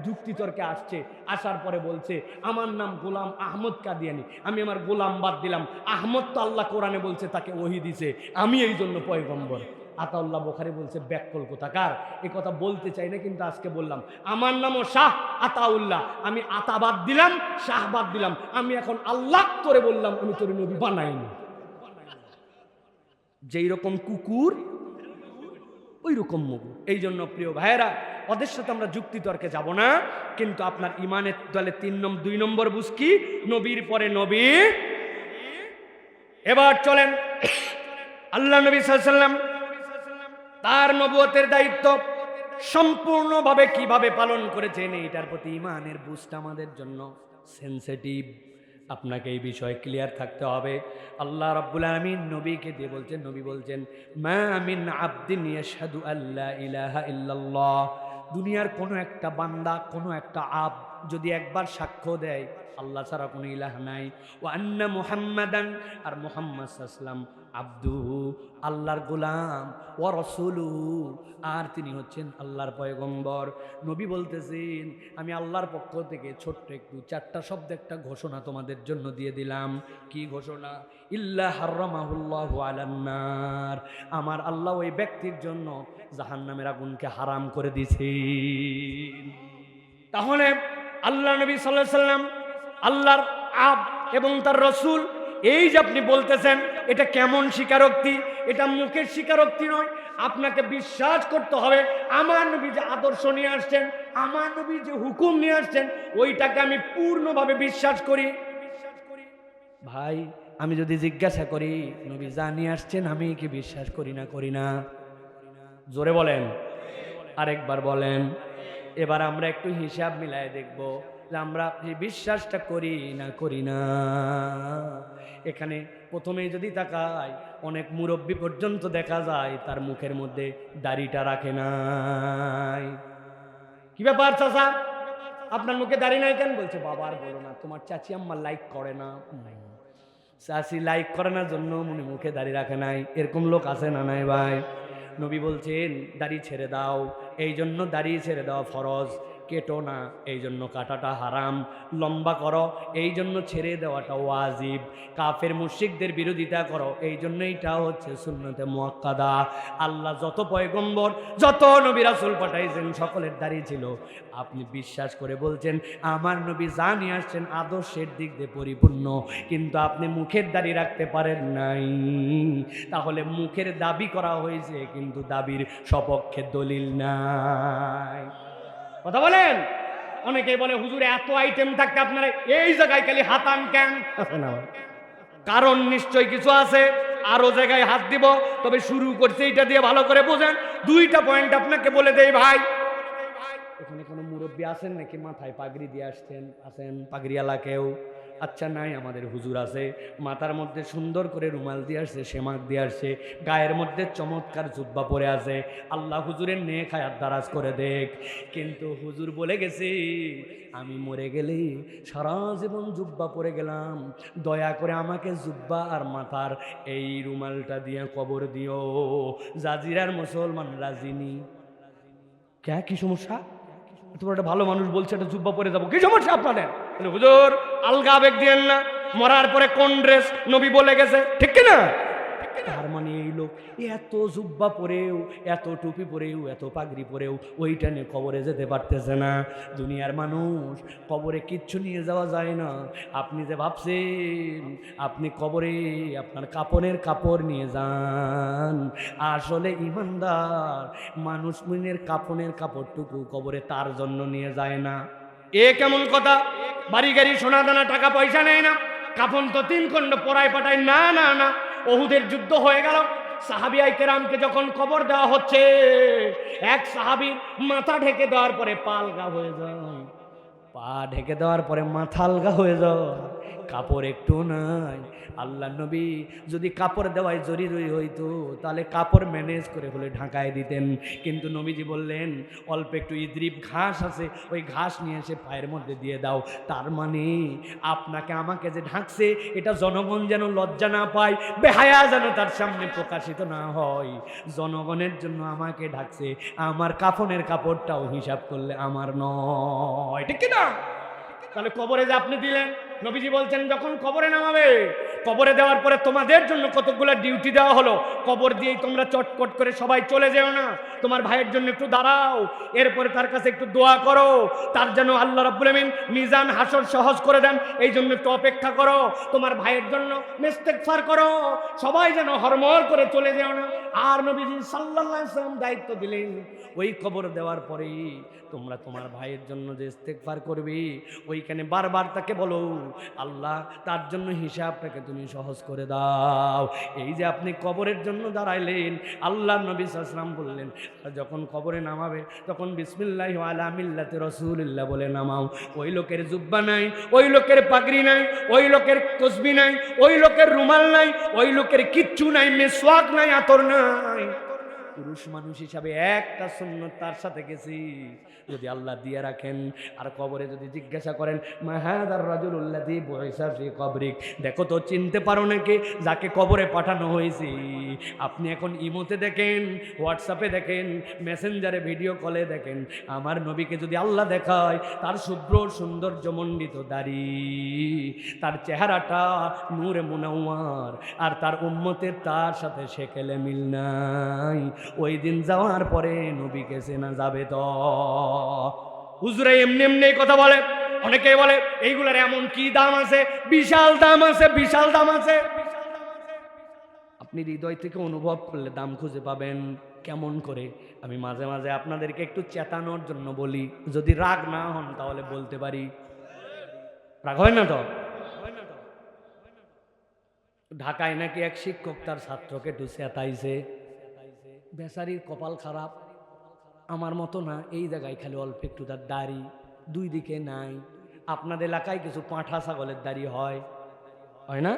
A: যুক্তিতর্কে আসছে, আসার পরে বলছে আমার নাম গোলাম আহমদ কাদিয়ানি, আমি আমার গোলাম বাদ দিলাম, আহমদ তো আল্লাহ কোরআনে বলছে তাকে ওহী দিছে, আমি এই জন্য পয়গম্বর। আতাউল্লাহ বুখারী বলছে ব্যাককল কোথাকার, এ কথা বলতে চাই না, কিন্তু আজকে বললাম আমার নামও শাহ আতাউল্লাহ, আমি আতা বাদ দিলাম, শাহ বাদ দিলাম, আমি এখন আল্লাহ তোরে বললাম আমি তোরে নবী বানাইনি। যেই রকম কুকুর ওই রকম মুগু। এই জন্য প্রিয় ভাইয়েরা, ওদের সাথে আমরা যুক্তি তর্কে যাব না, কিন্তু আপনার ইমানের দলে 2 নম্বর বুঝ কি? নবীর পরে নবী। এবার চলেন আল্লাহ নবী সাল্লাল্লাহু আলাইহি ওয়াসাল্লাম তার নবুয়তের দায়িত্ব সম্পূর্ণভাবে কিভাবে পালন করেছেন, এইটার প্রতি ইমানের বুঝটা আমাদের জন্য সেনসিটিভ। আপনাকে এই বিষয়ে ক্লিয়ার থাকতে হবে। আল্লাহ রাব্বুল আলামিন নবীকে দিয়ে বলছেন, নবী বলছেন মা মিন আবদিন ইয়াশহাদু আল্লা ইলাহা ইল্লাল্লাহ, দুনিয়ার কোনো একটা বান্দা, কোনো একটা আবদ যদি একবার সাক্ষ্য দেয় আল্লাহ ছাড়া কোনো ইলাহ নাই, ওয়া আন্না মুহাম্মাদান, আর মুহাম্মদ সাল্লাল্লাহু আলাইহি ওয়াসাল্লাম আবদুহু, আল্লাহর গোলাম, ওয়া রাসূলুহু, আর তিনি হচ্ছেন আল্লাহর পয়গম্বর। নবী বলতেছেন আমি আল্লাহর পক্ষ থেকে ছোট্ট একটু 4টা শব্দ একটা ঘোষণা তোমাদের জন্য দিয়ে দিলাম। কি ঘোষণা? ইল্লা হারামাহুল্লাহু আলান নার, আমার আল্লাহ ওই ব্যক্তির জন্য জাহান্নামের আগুনকে হারাম করে দিয়েছেন। তাহলে আল্লাহ নবী সাল্লাল্লাহু আলাইহি ওয়াসাল্লাম আল্লাহর আব এবং তার রাসূল, এই যে আপনি বলতেছেন, এটা কেমন স্বীকারোক্তি? এটা মুখের স্বীকারোক্তি নয়, আপনাকে বিশ্বাস করতে হবে আমার নবী যে আদর্শ নিয়ে আসছেন, আমার নবী যে হুকুম নিয়ে আসছেন, ওইটাকে আমি পূর্ণভাবে বিশ্বাস করি। ভাই, আমি যদি জিজ্ঞাসা করি নবী যা নিয়ে আসছেন আমি কি বিশ্বাস করি না? করি না? জোরে বলেন, আরেকবার বলেন। এবার আমরা একটু হিসাব মিলায় দেখব যে আমরা বিশ্বাসটা করি না করি না। এখানে প্রথমে যদি তাকাই, অনেক মুরব্বী পর্যন্ত দেখা যায় তার মুখের মধ্যে দাড়িটা রাখে নাই। কি ব্যাপার চাচা, আপনার মুখে দাড়ি নাই কেন? বলছে বাবা আর বলো না, তোমার চাচি আম্মা লাইক করে না। চাচি লাইক করে না জন্য মনে মুখে দাড়ি রাখে নাই, এরকম লোক আছে না নাই ভাই? নবী বলছেন দাড়ি ছেড়ে দাও, এই জন্য দাড়ি ছেড়ে দেওয়া ফরজ। কেটো না, এই জন্য কাটাটা হারাম। লম্বা করো, এই জন্য ছেড়ে দেওয়াটা ওয়াজিব। কাফের মুশরিকদের বিরোধিতা করো, এই জন্য এইটা হচ্ছে সুন্নতে মুআক্কাদা। আল্লাহ যত পয়গম্বর, যত নবী রাসূল পাঠাইছেন, সকলের দাড়ি ছিল। আপনি বিশ্বাস করে বলছেন আমার নবী যা নিয়ে আসছেন আদর্শের দিক দিয়ে পরিপূর্ণ, কিন্তু আপনি মুখের দাড়ি রাখতে পারেন নাই। তাহলে মুখের দাবি করা হয়েছে, কিন্তু দাবির সপক্ষে দলিল নাই। কথা বলেন। অনেকেই বলে হুজুর এত আইটেম থাকতে আপনারা এই জায়গায় খালি হাতান কেন? কারণ নিশ্চয় কিছু আছে, আরো জায়গায় হাত দিব, তবে শুরু করছে এটা দিয়ে, ভালো করে বোঝেন। 2টা পয়েন্ট আপনাকে বলে দেই ভাই। এখানে কোনো মুরব্বী আছেন নাকি মাথায় পাগড়ি দিয়ে আসছেন? আছেন পাগড়িওয়ালা কেউ? আচ্ছা নাই, আমাদের হুজুর আছে, মাথার মধ্যে সুন্দর করে রুমাল দিয়ে আসছে, সেমাক দিয়ে আসছে, গায়ের মধ্যে চমৎকার জুব্বা পরে আছে। আল্লাহ হুজুরের নেক হায়াত দারাজ করে দেখ। কিন্তু হুজুর বলে গেছে আমি মরে গেলে সারা জীবন জুব্বা পরে গেলাম, দয়া করে আমাকে জুব্বা আর মাথার এই রুমালটা দিয়ে কবর দিও। জাজিরার মুসলমান রাজিনি। কে? কি সমস্যা? তোমার একটা ভালো মানুষ বলছে একটা জুব্বা পরে যাবো, কি সমস্যা আপনাদের? হুজুর আলগা আবেগ দিয়েন না, মরার পরে কোন ড্রেস নবী বলে গেছে, ঠিক কিনা? তার মানে এই লোক এত জুব্বা পরেও, এত টুপি পরেও, এত পাগড়ি পরেও ওইটা নিয়ে কবরে যেতে পারতেছে না। দুনিয়ার মানুষ, কবরে কিচ্ছু নিয়ে যাওয়া যায় না। আপনি যে ভাবছেন আপনি কবরে আপনার কাপনের কাপড় নিয়ে যান, আসলে ইমানদার মানুষ মনের কাপনের কাপড়টুকু কবরে তার জন্য নিয়ে যায় না। এ কেমন কথা? বাড়ি গাড়ি সোনা দানা টাকা পয়সা নেয় না, কাফন তো 3 খণ্ড পরায় পাঠায় না। না না, ওহুদের যুদ্ধ হয়ে গেল, সাহাবিয়াই কেরামকে যখন কবর দেওয়া হচ্ছে, এক সাহাবীর মাথা ঢেকে দেওয়ার পরে পা আলগা হয়ে যায়, পা ঢেকে দেওয়ার পরে মাথা আলগা হয়ে যায়। কাপড় একটু নাই। আল্লাহ নবী যদি কাপড় দেওয়ায় জরুরি হইতো তাহলে কাপড় ম্যানেজ করে হলে ঢাকায় দিতেন, কিন্তু নবীজি বললেন অল্প একটু ইদ্রিব ঘাস আছে, ওই ঘাস নিয়ে এসে পায়ের মধ্যে দিয়ে দাও। তার মানে আপনাকে আমাকে যে ঢাকছে এটা জনগণ যেন লজ্জা না পায়, বেহায়া যেন তার সামনে প্রকাশিত না হয়, জনগণের জন্য আমাকে ঢাকছে। আমার কাফনের কাপড়টাও হিসাব করলে আমার নয়, ঠিক কিনা? তাহলে কবরে যে আপনি দিলেন, নবীজি বলছেন যখন কবরে নামাবে, কবরে দেওয়ার পরে তোমাদের জন্য কতগুলো ডিউটি দেওয়া হলো, কবর দিয়েই তোমরা চটপট করে সবাই চলে যেও না, তোমার ভাইয়ের জন্য একটু দাঁড়াও, এরপরে তার কাছে একটু দোয়া করো, তার জন্য আল্লাহ রাব্বুল আমিন মিজান হাসর সহজ করে দেন, এই জন্য একটু অপেক্ষা করো, তোমার ভাইয়ের জন্য ইস্তেগফার করো, সবাই যেন হরমর করে চলে যেও না। আর নবীজি সাল্লাল্লাহু আলাইহি ওয়াসাল্লাম দায়িত্ব দিলেন, ওই কবর দেওয়ার পরেই তোমরা তোমার ভাইয়ের জন্য যে ইস্তেগফার করবে ওইখানে বারবার তাকে বলো, আল্লাহ তার জন্য হিসাবটাকে তুমি সহজ করে দাও। এই যে আপনি কবরের জন্য দাঁড়াইলেন, আল্লাহ নবী সাল্লাল্লাহু আলাইহি ওয়াসাল্লাম বললেন যখন কবরে নামাবে তখন বিসমিল্লাহি আলা মিল্লাতি রাসূলিল্লাহ বলে নামাও। ওই লোকের জুব্বা নাই, ওই লোকের পাগড়ি নাই, ওই লোকের তসবিহ নাই, ওই লোকের রুমাল নাই, ওই লোকের কিচ্ছু নাই, মেসওয়াক নাই, আতর নাই। পুরুষ মানুষ হিসাবে একটা সুন্নত তার সাথে গেছি, যদি আল্লাহ দিয়ে রাখেন। আর কবরে যদি জিজ্ঞাসা করেন মাহাদার রাজুলুল্লাযী বুইসা ফি কবরিক, দেখো তো চিনতে পারো নাকি যাকে কবরে পাঠানো হয়েছে? আপনি এখন ইমোতে দেখেন, হোয়াটসঅ্যাপে দেখেন, মেসেঞ্জারে ভিডিও কলে দেখেন, আমার নবীকে যদি আল্লাহ দেখায় তার শুভ্র সৌন্দর্যমণ্ডিত দাড়ি, তার চেহারাটা নূরে মুনাওয়ার, আর তার উম্মতের তার সাথে সেকেলে মিল নাই, ওই দিন যাওয়ার পরে নবীকে চেনা যাবে তো? হুজুরা এমনি এমনি কথা বলে, অনেকেই বলে এইগুলার এমন কি দাম আছে, বিশাল দাম আছে, বিশাল দাম আছে। আপনি হৃদয় থেকে অনুভব করলে দাম খুঁজে পাবেন। কেমন করে? আমি মাঝে মাঝে আপনাদেরকে একটু চেতানোর জন্য বলি, যদি রাগ না হন তাহলে বলতে পারি। রাগ হয় না তো? ঢাকায় নাকি এক শিক্ষক তার ছাত্রকে একটু চেতাইছে, বেচারির কপাল খারাপ, আমার মতো না, এই জায়গায় খালি অল্প একটু তার দাড়ি, দুই দিকে নাই। আপনাদের এলাকায় কিছু পাঁঠা ছাগলের দাড়ি হয়, হয় না?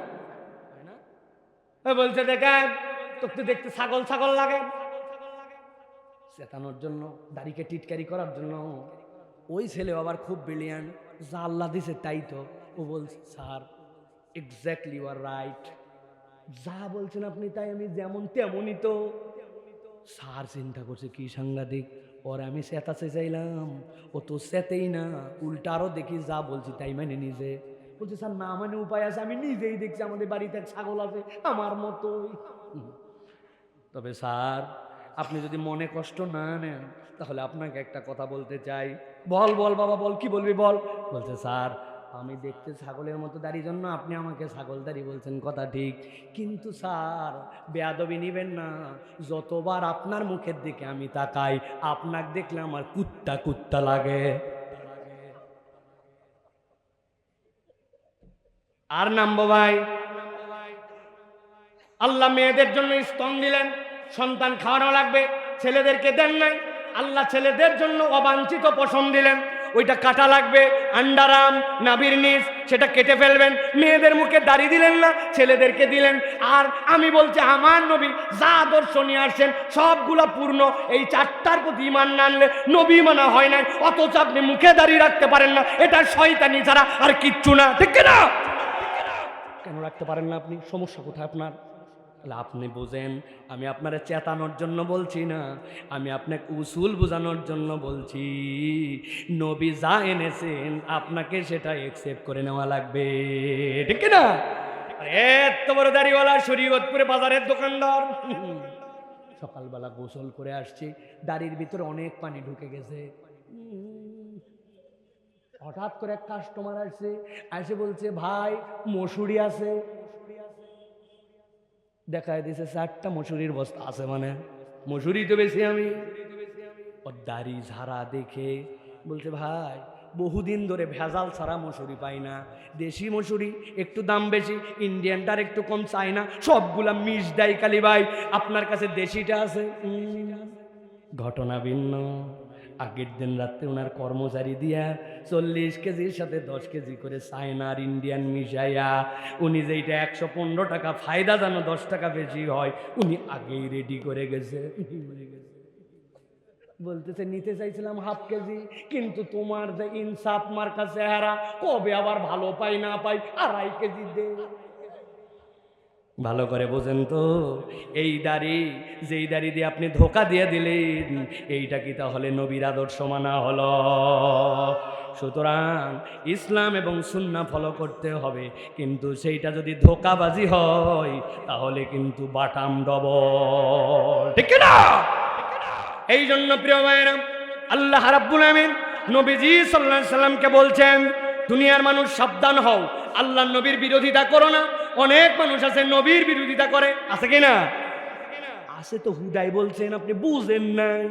A: বলছে দেখেন তোকে তো দেখতে ছাগল ছাগল লাগে, চেতানোর জন্য, দাড়িকে টিটকারি করার জন্য। ওই ছেলে আবার খুব ব্রিলিয়ান্ট, যা আল্লাহ দিছে তাই তো। ও বলছে sir exactly you are right, যা বলছেন আপনি তাই, আমি যেমন তেমনই তো। স্যার চিন্তা করছে কি সাংঘাতিক, পরে আমি চেতাতে চাইলাম, ও তো চেতেই না, উল্টা আরো দেখি যা বলছি তাই মানে নিজে। বলছে স্যার না মানে উপায় আছে, আমি নিজেই দেখছি আমাদের বাড়িতে এক ছাগল আছে আমার মতোই। তবে স্যার আপনি যদি মনে কষ্ট না নেন তাহলে আপনাকে একটা কথা বলতে চাই। বল বল বাবা বল, কি বলবি বল। বলছে স্যার আমি দেখতে ছাগলের মতো দাড়ি জন্য আপনি আমাকে ছাগল দাড়ি বলছেন, কথা ঠিক, কিন্তু স্যার বেয়াদবি নিবেন না, যতবার আপনার মুখের দিকে আমি তাকাই আপনাকে দেখলে আমার কুত্তা কুত্তা লাগে। আর নামবো ভাই, আল্লাহ মেয়েদের জন্য স্তন দিলেন, সন্তান খাওয়ানো লাগবে, ছেলেদেরকে দেন নাই। আল্লাহ ছেলেদের জন্য অবাঞ্ছিত পশম দিলেন, ওইটা কাটা লাগবে, আন্ডারাম নাভির নিচ, সেটা কেটে ফেলবেন। মেয়েদের মুখে দাড়ি দিলেন না, ছেলেদেরকে দিলেন। আর আমি বলছি আমার নবী যা আদর্শ নিয়ে আসছেন সবগুলো পূর্ণ, এই চারটার প্রতি ঈমান না আনলে নবী মানা হয় নাই। অথচ আপনি মুখে দাড়ি রাখতে পারেন না, এটা শয়তানি ছাড়া আর কিচ্ছু না, ঠিক না? কেন রাখতে পারেন না আপনি? সমস্যা কোথায় আপনার? আপনি বোঝেন, আমি আপনারে চেতানোর জন্য বলছি না, আমি আপনাকে উসুল বোঝানোর জন্য বলছি। নবী যা এনেছেন আপনাকে সেটা একসেপ্ট করে নেওয়া লাগবে, ঠিক না? এত বড় দাড়িওয়ালা শরীয়তপুরে বাজারের দোকানদার, সকালবেলা গোসল করে আসছি, দাড়ির ভিতরে অনেক পানি ঢুকে গেছে। হঠাৎ করে এক কাস্টমার আসছে, এসে বলছে ভাই মসুরি আছে? দেখায় দিছে 4টা মসুরির বস্তা আছে, মানে মসুরি তো বেশি। আমি ওর দাড়ি ঝাড়া দেখে বলছে ভাই বহুদিন ধরে ভেজাল ছাড়া মসুরি পাই না, দেশি মসুরি একটু দাম বেশি, ইন্ডিয়ানটার একটু কম, চাই না, সবগুলা মিশ দেয় কালি ভাই, আপনার কাছে দেশিটা আছে? ঘটনা ভিন্ন। আগের দিন রাত্রে ওনার কর্মচারী দিয়া 40 কেজির সাথে 10 কেজি করে চায়নার ইন্ডিয়ান মিশাইয়া উনি যেইটা 115 টাকা ফায়দা যেন 10 টাকা বেশি হয় উনি আগেই রেডি করে গেছে। বলতেছে নিতে চাইছিলাম হাফ কেজি, কিন্তু তোমার যে ইনসাফ মার্কা চেহারা, কবে আবার ভালো পাই না পাই 2.5 কেজি দে। ভালো করে বোঝেন তো, এই দাড়ি, যেই দাড়ি দিয়ে আপনি ধোকা দিয়ে দিলেন, এইটা কি তাহলে নবীর আদর্শ মানা হলো? সুতরাং ইসলাম এবং সুন্নাহ ফলো করতে হবে, কিন্তু সেইটা যদি ধোকাবাজি হয় তাহলে কিন্তু বাটাম ডবল, ঠিক না? এই জন্য প্রিয় ভাইরা, আল্লাহ রাব্বুল আমিন নবীজি সাল্লাল্লাহু আলাইহি সাল্লামকে বলছেন, দুনিয়ার মানুষ সাবধান হও, আল্লাহর নবীর বিরোধিতা করো না। অনেক মানুষ আছে নবীর বিরোধিতা করে, আছে কিনা? আছে তো, হুদাই বলছেন, আপনি বুঝেন নাই,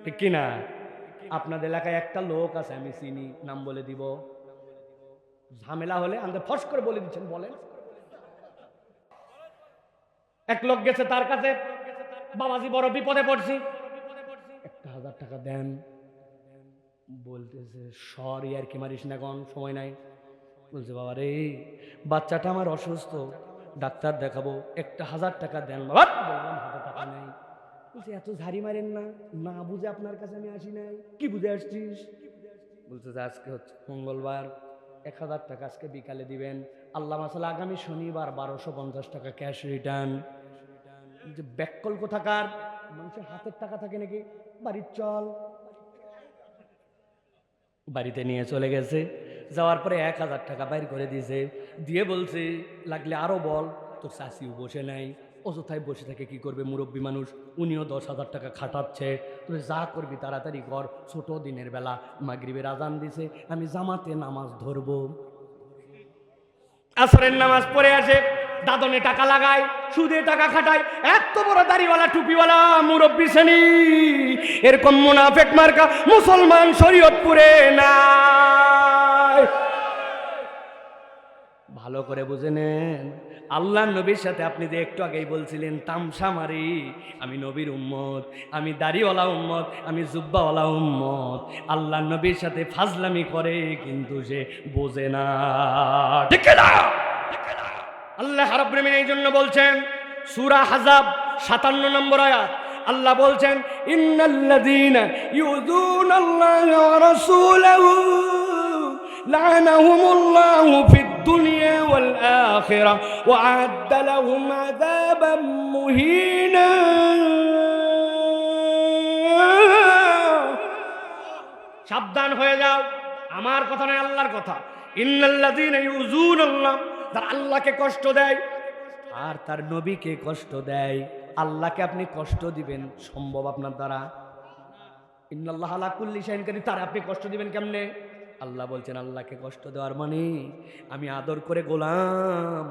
A: ঠিক কিনা? আপনাদের এলাকায় একটা লোক আছে, আমি চিনি, নাম বলে দিব, ঝামেলা হলে আমাদের ফস করে বলে দিচ্ছেন, বলেন। এক লোক গেছে তার কাছে, বাবাজি বড় বিপদে পড়ছি, 1000 টাকা দেন। বলতেছে সরি আর কি মারিস না, কোন সময় নাই। বলছে বাবা রে, বাচ্চাটা আমার অসুস্থ, ডাক্তার দেখাবো, 1000 টাকা দেন বাবা। বললাম হাতে টাকা নাই। বলছে এত ঝাড়ি মারেন না, না বুঝে আপনার কাছে আমি আসি নাই। কি বুঝে আসছিস? বলছে যে আজকে হচ্ছে মঙ্গলবার, 1000 টাকা আজকে বিকালে দিবেন, আল্লাহ মাসাল্লাহ আগামী শনিবার 1250 টাকা ক্যাশ রিটার্ন। যে ব্যাককল কোথাকার, মানুষের হাতের টাকা থাকে নাকি, বাড়ির চল। বাড়িতে নিয়ে চলে গেছে, যাওয়ার পরে 1000 টাকা বাইর করে দিয়েছে, দিয়ে বলছে লাগলে আরো বল। তোর চাষিও বসে নাই, অযথায় বসে থাকে কি করবে, মুরব্বী মানুষ, উনিও 10,000 টাকা খাটাচ্ছে, তুই যা করবি তাড়াতাড়ি কর, ছোট দিনের বেলা মাগরিবের আজান দিছে, আমি জামাতে নামাজ ধরবো। আসরের নামাজ পড়ে আসে, দাদনে টাকা লাগায়, সুদে টাকা খাটায়, এত বড় দাড়িওয়ালা টুপিওয়ালা মুরব্বী শ্রেণী, এরকম মুনাফিক মার্কা মুসলমান শরীয়তপুরে নাই। ভালো করে বুঝে নেন, আল্লাহ নবীর সাথে আপনি যে একটু আগেই বলছিলেন তামসা মারি, আমি নবীর উম্মত, আমি দাড়িওয়ালা উম্মত, আমি জুব্বাওয়ালা উম্মত, আল্লাহ নবীর সাথে ফাজলামি করে কিন্তু সে বোঝে না, ঠিক না? আল্লাহ রাব্বুল আমিন এই জন্য বলছেন, সূরা আহজাব 57 নম্বর আয়াত, আল্লাহ বলছেন ইন্নাল্লাযীনা ইউযুনাল্লাহা ওয়া রাসূলাহু লা'নাহুমুল্লাহু ফিদ দুনিয়া ওয়াল আখিরাহ ওয়া আ'আদ্দা লাহুম আযাবাম মুহিনা। সাবধান হয়ে যাও, আমার কথা নয়, আল্লাহর কথা। ইন্নাল্লাযীনা ইউযুনাল্লাহ, যারা আল্লাহকে কষ্ট দেয় আর তার নবীকে কষ্ট দেয়, আল্লাহকে আপনি কষ্ট দিবেন সম্ভব আপনার দ্বারা? ইন্নাল্লাহ আলা কুল্লি শাইইন কাদির, তার আপনি কষ্ট দিবেন কেমনে? আল্লাহ বলছেন আল্লাহকে কষ্ট দেওয়ার মানে, আমি আদর করে গোলাম,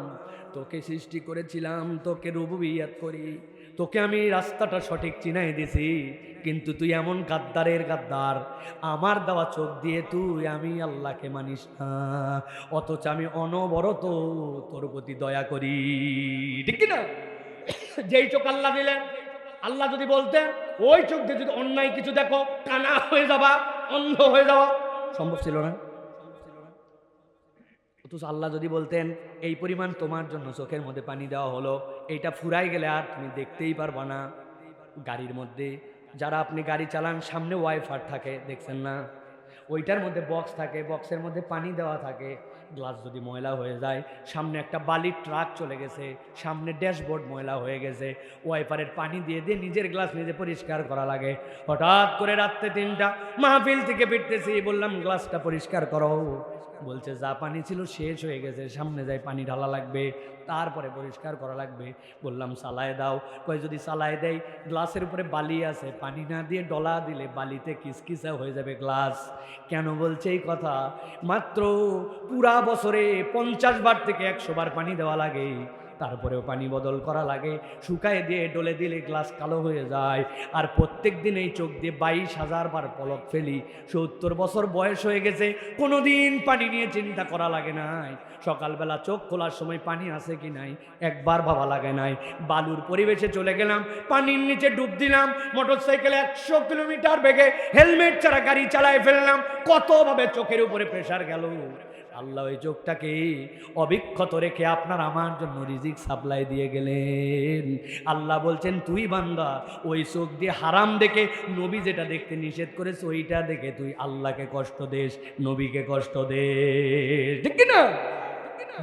A: তোকে সৃষ্টি করেছিলাম, তোকে রুবুবিয়ত করি, তোকে আমি রাস্তাটা সঠিক চিনাই দিছি, কিন্তু তুই এমন গাদ্দারের গাদ্দার, আমার দেওয়া চোখ দিয়ে তুই আমি আল্লাহকে মানিস না, অথচ আমি অনবরত তোর প্রতি দয়া করি, ঠিক না? যেই চোখ আল্লাহ দিলেন, আল্লাহ যদি বলতেন ওই চোখ দিয়ে যদি অন্যায় কিছু দেখো, কানা হয়ে যাবা, অন্ধ হয়ে যাওয়া সম্ভব ছিল না। অথচ আল্লাহ যদি বলতেন এই পরিমাণ তোমার জন্য চোখের মধ্যে পানি দেওয়া হলো, এইটা ফুরাই গেলে আর তুমি দেখতেই পারবা না। গাড়ির মধ্যে যারা আপনি গাড়ি চালান, সামনে ওয়াইফার থাকে, দেখছেন না? ওইটার মধ্যে বক্স থাকে, বক্সের মধ্যে পানি দেওয়া থাকে, গ্লাস যদি ময়লা হয়ে যায়, সামনে একটা বালির ট্রাক চলে গেছে, সামনে ড্যাশবোর্ড ময়লা হয়ে গেছে, ওয়াইপারের পানি দিয়ে দিয়ে নিজের গ্লাস নিজে পরিষ্কার করা লাগে। হঠাৎ করে রাত্রে 3টা মাহফিল থেকে ফিরতেছি, বললাম গ্লাসটা পরিষ্কার করো, বলছে যা পানি ছিল শেষ হয়ে গেছে, সামনে যাই পানি ঢালা লাগবে, তারপরে পরিষ্কার করা লাগবে। বললাম চালায় দাও, কয় যদি চালায় দেয়, গ্লাসের উপরে বালি আছে, পানি না দিয়ে ডলা দিলে বালিতে কিসকিসা হয়ে যাবে গ্লাস। কেন বলছে এই কথা? মাত্র পুরা বছরে 50 বার থেকে 100 বার পানি দেওয়া লাগে, তারপরেও পানি বদল করা লাগে, শুকায় দিয়ে ডলে দিলে গ্লাস কালো হয়ে যায়। আর প্রত্যেক দিন এই চোখ দিয়ে 22,000 বার পলক ফেলি। 70 বছর বয়স হয়ে গেছে, কোনোদিন পানি নিয়ে চিন্তা করা লাগে নাই। সকালবেলা চোখ খোলার সময় পানি আছে কি নাই একবার ভাবা লাগে নাই। বালুর পরিবেশে চলে গেলাম, পানির নিচে ডুব দিলাম, মোটরসাইকেলে 100 কিলোমিটার বেগে হেলমেট ছাড়া গাড়ি চালায় ফেললাম, কতভাবে চোখের উপরে প্রেসার গেল। আল্লাহ ওই চোখটাকে অবিক্ষত রেখে আপনার আমার জন্য রিজিক সাপ্লাই দিয়ে গেলেন। আল্লাহ বলছেন, তুই বান্দা ওই চোখ দিয়ে হারাম দেখে নবী যেটা দেখতে নিষেধ করেছে ওইটা দেখে তুই আল্লাহকে কষ্ট দেস, নবীকে কষ্ট দেস, ঠিক না?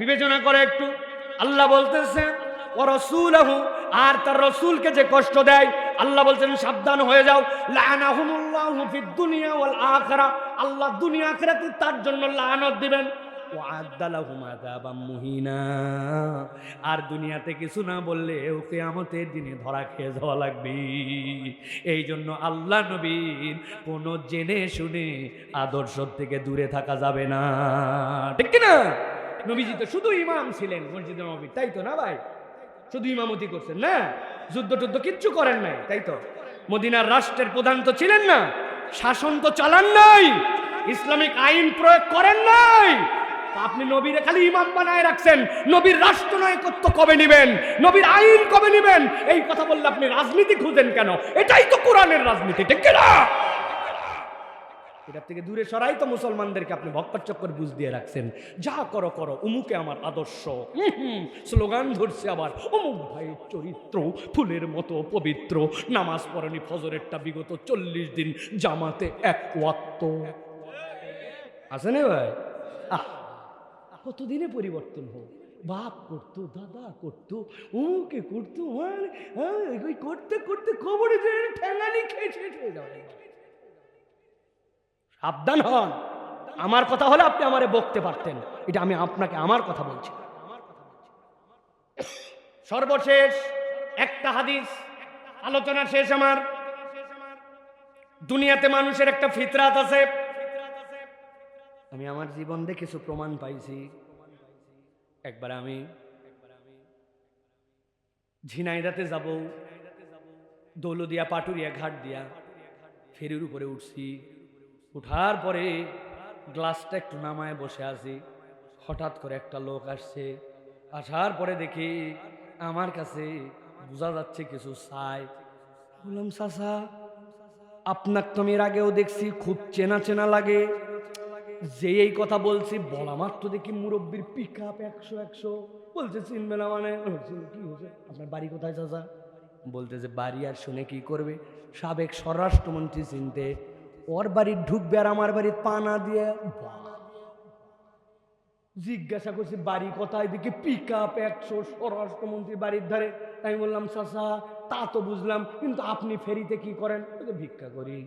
A: বিবেচনা করে একটু। আল্লাহ বলতেছে ও রাসূলহু, আর তার রাসূলকে যে কষ্ট দেয় আল্লাহ বলছেন সাবধান হয়ে যাও। লানাহুমুল্লাহু ফিদ দুনিয়া ওয়াল আখিরা, আল্লাহ দুনিয়া আখিরাতে তার জন্য লানত দিবেন। ওয়া'আদ্দা লাহুম আযাবাম মুহিনা, আর দুনিয়াতে কিছু না বললে কিয়ামতের দিনে ধরা খেয়ে যাওয়া লাগবে। এই জন্য আল্লাহ নবীর কোনো জেনে শুনে আদর্শ থেকে দূরে থাকা যাবে না, ঠিক কি না? নবীজি তো শুধু ইমাম ছিলেন মসজিদে নববীর, তাই তো না ভাই? শুধু ইমামতি করছেন না, যুদ্ধ টুদ্ধ কিচ্ছু করেন নাই, তাই তো? মদিনার রাষ্ট্রের প্রধান তো ছিলেন না, শাসন তো চালান নাই, ইসলামিক আইন প্রয়োগ করেন নাই। আপনি নবীরে খালি ইমাম বানায় রাখছেন, নবীর রাষ্ট্রনায়কত্ব কবে নেবেন, নবীর আইন কবে নেবেন, এই কথা বললে আপনি রাজনীতি খুঁজেন কেন? এটাই তো কোরআনের রাজনীতি, ঠিক না? এটা থেকে দূরে সরাই তো মুসলমানদেরকে আপনি ভক্কর চক্কর বুঝ দিয়ে রাখছেন। যা করো করো, অমুকে আমার আদর্শ, স্লোগান ধরছে আবার, অমুক ভাইয়ের চরিত্র ফুলের মতো পবিত্র, নামাজ পড়েনি ফজরেরটা বিগত 40 দিন জামাতে এক ওয়াক্ত আছে না ভাই? কতদিনে পরিবর্তন হোক, বাপ করতো, দাদা করতো, অমুকে করতো, করতে করতে খবরে যে ঠেঙ্গানি খেয়ে শেষ হয়ে যাবে। সাবধান হন। আমার কথা হলে আপনি আমারে বকতে পারতেন, এটা আমি আপনাকে আমার কথা বলছি। সর্বশেষ একটা হাদিস আলোচনা শেষ আমার। দুনিয়াতে মানুষের একটা ফিতরাত আছে, আমি আমার জীবন দিয়ে কিছু প্রমাণ পাইছি। একবার আমি ঝিনাইদাতে যাব, দৌলদিয়া পাটুরিয়া ঘাট দিয়া ফেরির উপরে উঠছি। উঠার পরে গ্লাসটা একটু নামায় বসে আছি, হঠাৎ করে একটা লোক আসছে। আসার পরে দেখি আমার কাছে বোঝা যাচ্ছে কিছু চাই। বললাম, চাচা আপনার তো আমি এর আগেও দেখছি, খুব চেনা চেনা লাগে। যে এই কথা বলছি বলা মাত্র দেখি মুরব্বীর পিক আপ 100 বলছে, চিনবে না মানে? কি হয়েছে, আপনার বাড়ি কোথায় চাচা? বলতে যে বাড়ি আর শুনে কি করবে, সাবেক স্বরাষ্ট্রমন্ত্রী চিনতে, ওর বাড়ি ঢুকবে আর আমার বাড়ির পানা দিয়ে। জিজ্ঞাসা করছি বাড়ি কোথায়, দিকে পিক আপ 100, স্বরাষ্ট্রমন্ত্রীর বাড়ির ধারে। আমি বললাম, চাচা তা তো বুঝলাম, কিন্তু আপনি ফেরিতে কি করেন? ভিক্ষা করি।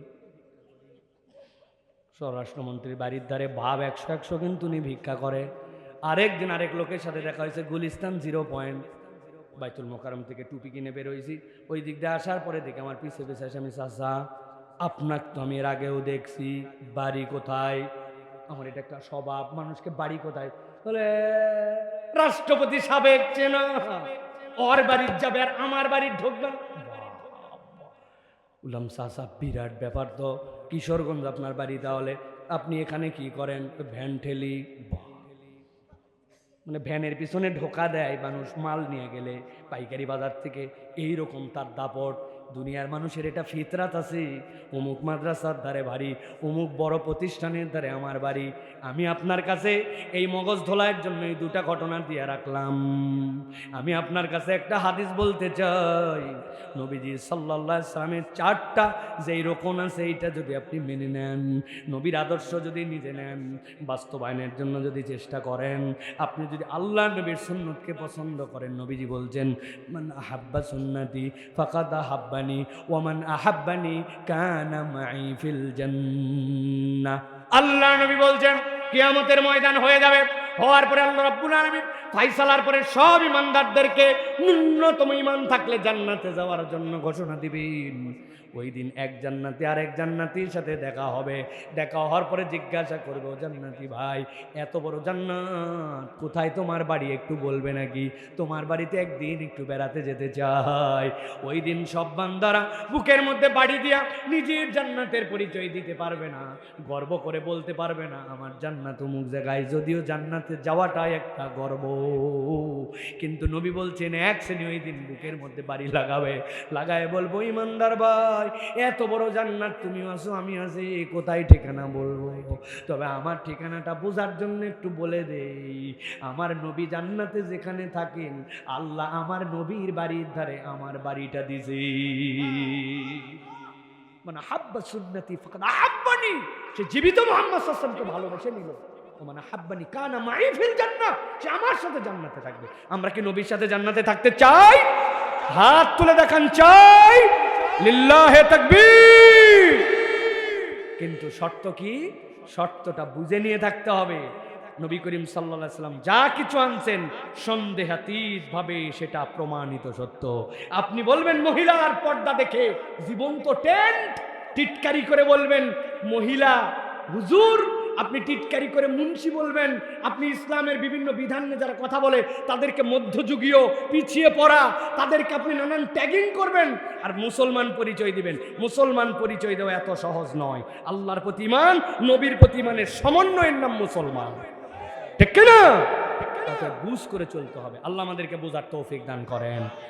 A: স্বরাষ্ট্রমন্ত্রীর বাড়ির ধারে ভাব 100 কিন্তু উনি ভিক্ষা করে। আরেকদিন আরেক লোকের সাথে দেখা হয়েছে গুলিস্তান 0 পয়েন্ট, বাইতুল মোকাররম থেকে টুপি কিনে বের হয়েছি। ওই দিক দিয়ে আসার পরে দেখে আমার পিছে পিছে আসে। আমি, চাচা আপনার তো আমি এর আগেও দেখছি, বাড়ি কোথায়? আমার এটা একটা স্বভাব, মানুষকে বাড়ি কোথায় বলে, রাষ্ট্রপতি সাবেক চেনা, ওর বাড়ির যাবে আর আমার বাড়ির ঢুকবে। বললাম, চাচা বিরাট ব্যাপার তো, কিশোরগঞ্জ আপনার বাড়ি, তাহলে আপনি এখানে কি করেন? ভ্যান ঠেলি। মানে ভ্যানের পিছনে ঢোকা দেয় মানুষ মাল নিয়ে গেলে পাইকারি বাজার থেকে, এইরকম তার দাপট। দুনিয়ার মানুষের এটা ফিতরাত আছে, অমুক মাদ্রাসার ধারে বাড়ি, অমুক বড় প্রতিষ্ঠানের ধারে আমার বাড়ি। আমি আপনার কাছে এই মগজ ধোলাইয়ের জন্য এই 2টা ঘটনা দিয়ে রাখলাম। আমি আপনার কাছে একটা হাদিস বলতে চাই, নবীজি সাল্লাল্লাহু আলাইহি সাল্লামের 4টা যেই রোকন আছে, এইটা যদি আপনি মেনে নেন, নবীর আদর্শ যদি নিজে নেন, বাস্তবায়নের জন্য যদি চেষ্টা করেন, আপনি যদি আল্লাহ নবীর সুন্নতকে পছন্দ করেন, নবীজি বলছেন, মান আহাব্বা সুন্নতি ফাকাদ আহাব্বানি ওয়া মান আহাব্বানি কানা মাই ফিল জান্নাহ। আল্লাহ নবী বলছেন কিয়ামতের ময়দান হয়ে যাবে, হওয়ার পরে আল্লাহ রাব্বুল আলামিন ফায়সালার পরে সব ইমানদারদেরকে ন্যূনতম ঈমান থাকলে জান্নাতে যাওয়ার জন্য ঘোষণা দিবেন। ওই দিন এক জান্নাতি আর এক জান্নাতির সাথে দেখা হবে। দেখা হওয়ার পরে জিজ্ঞাসা করবে, ও জান্নাতি ভাই, এত বড় জান্নাত, কোথায় তোমার বাড়ি একটু বলবে নাকি? তোমার বাড়িতে একদিন একটু বেড়াতে যেতে চাই। ওই দিন সব বান্দারা বুকের মধ্যে বাড়ি দিয়া নিজের জান্নাতের পরিচয় দিতে পারবে না, গর্ব করে বলতে পারবে না আমার জান্নাত অমুক জায়গায়, যদিও জান্নাতে যাওয়াটাই একটা গর্ব। কিন্তু নবী বলছেন এক শ্রেণী ওই দিন বুকের মধ্যে বাড়ি লাগাবে, লাগায় বলবো, ইমানদার ভাই, এত বড় জান্নাত তুমি আছো আমি আছি, কোথায় ঠিকানা বলবো? তবে আমার ঠিকানাটা বোঝার জন্য একটু বলে দেই। আমার নবী জান্নাতে যেখানে থাকেন, আল্লাহ আমার নবীর বাড়ির ধারে আমার বাড়িটা দিছে। মানে হাব্বা সুন্নতি ফাকাদ আহাব্বানি, সে জীবিত মুহাম্মদ সাল্লাল্লাহু আলাইহি ওয়াসাল্লামকে ভালোবেসে নিল। মানে হাব্বানি কানা মাই ফিল জান্নাহ, সে আমার সাথে জান্নাতে থাকবে। আমরা কি নবীর সাথে জান্নাতে থাকতে চাই? হাত তুলে দেখান, চাই। লিল্লাহে তাকবীর। কিন্তু শর্ত কি? শর্তটা বুঝে নিয়ে থাকতে হবে। নবী করিম সাল্লাল্লাহু আলাইহি ওয়াসাল্লাম যা কিছু আনছেন সন্দেহাতীত ভাবে সেটা প্রমাণিত সত্য। আপনি বলবেন মহিলার পর্দা দেখে জীবন্ত টেন্ট, টিটকারি করে বলবেন মহিলা হুজুর, আপনি টিটকারি করে মুন্সি বলবেন, আপনি ইসলামের বিভিন্ন বিধান নিয়ে যারা কথা বলে তাদেরকে মধ্যযুগীয়, পিছিয়ে পড়া, তাদেরকে আপনি নানান ট্যাগিং করবেন, আর মুসলমান পরিচয় দিবেন। মুসলমান পরিচয় দেওয়া এত সহজ নয়। আল্লাহর প্রতি ঈমান, নবীর প্রতি ঈমানের সমন্বয়ের নাম মুসলমান, ঠিক না? তাতে বুঝ করে চলতে হবে। আল্লাহ আমাদেরকে বোঝার তৌফিক দান করেন।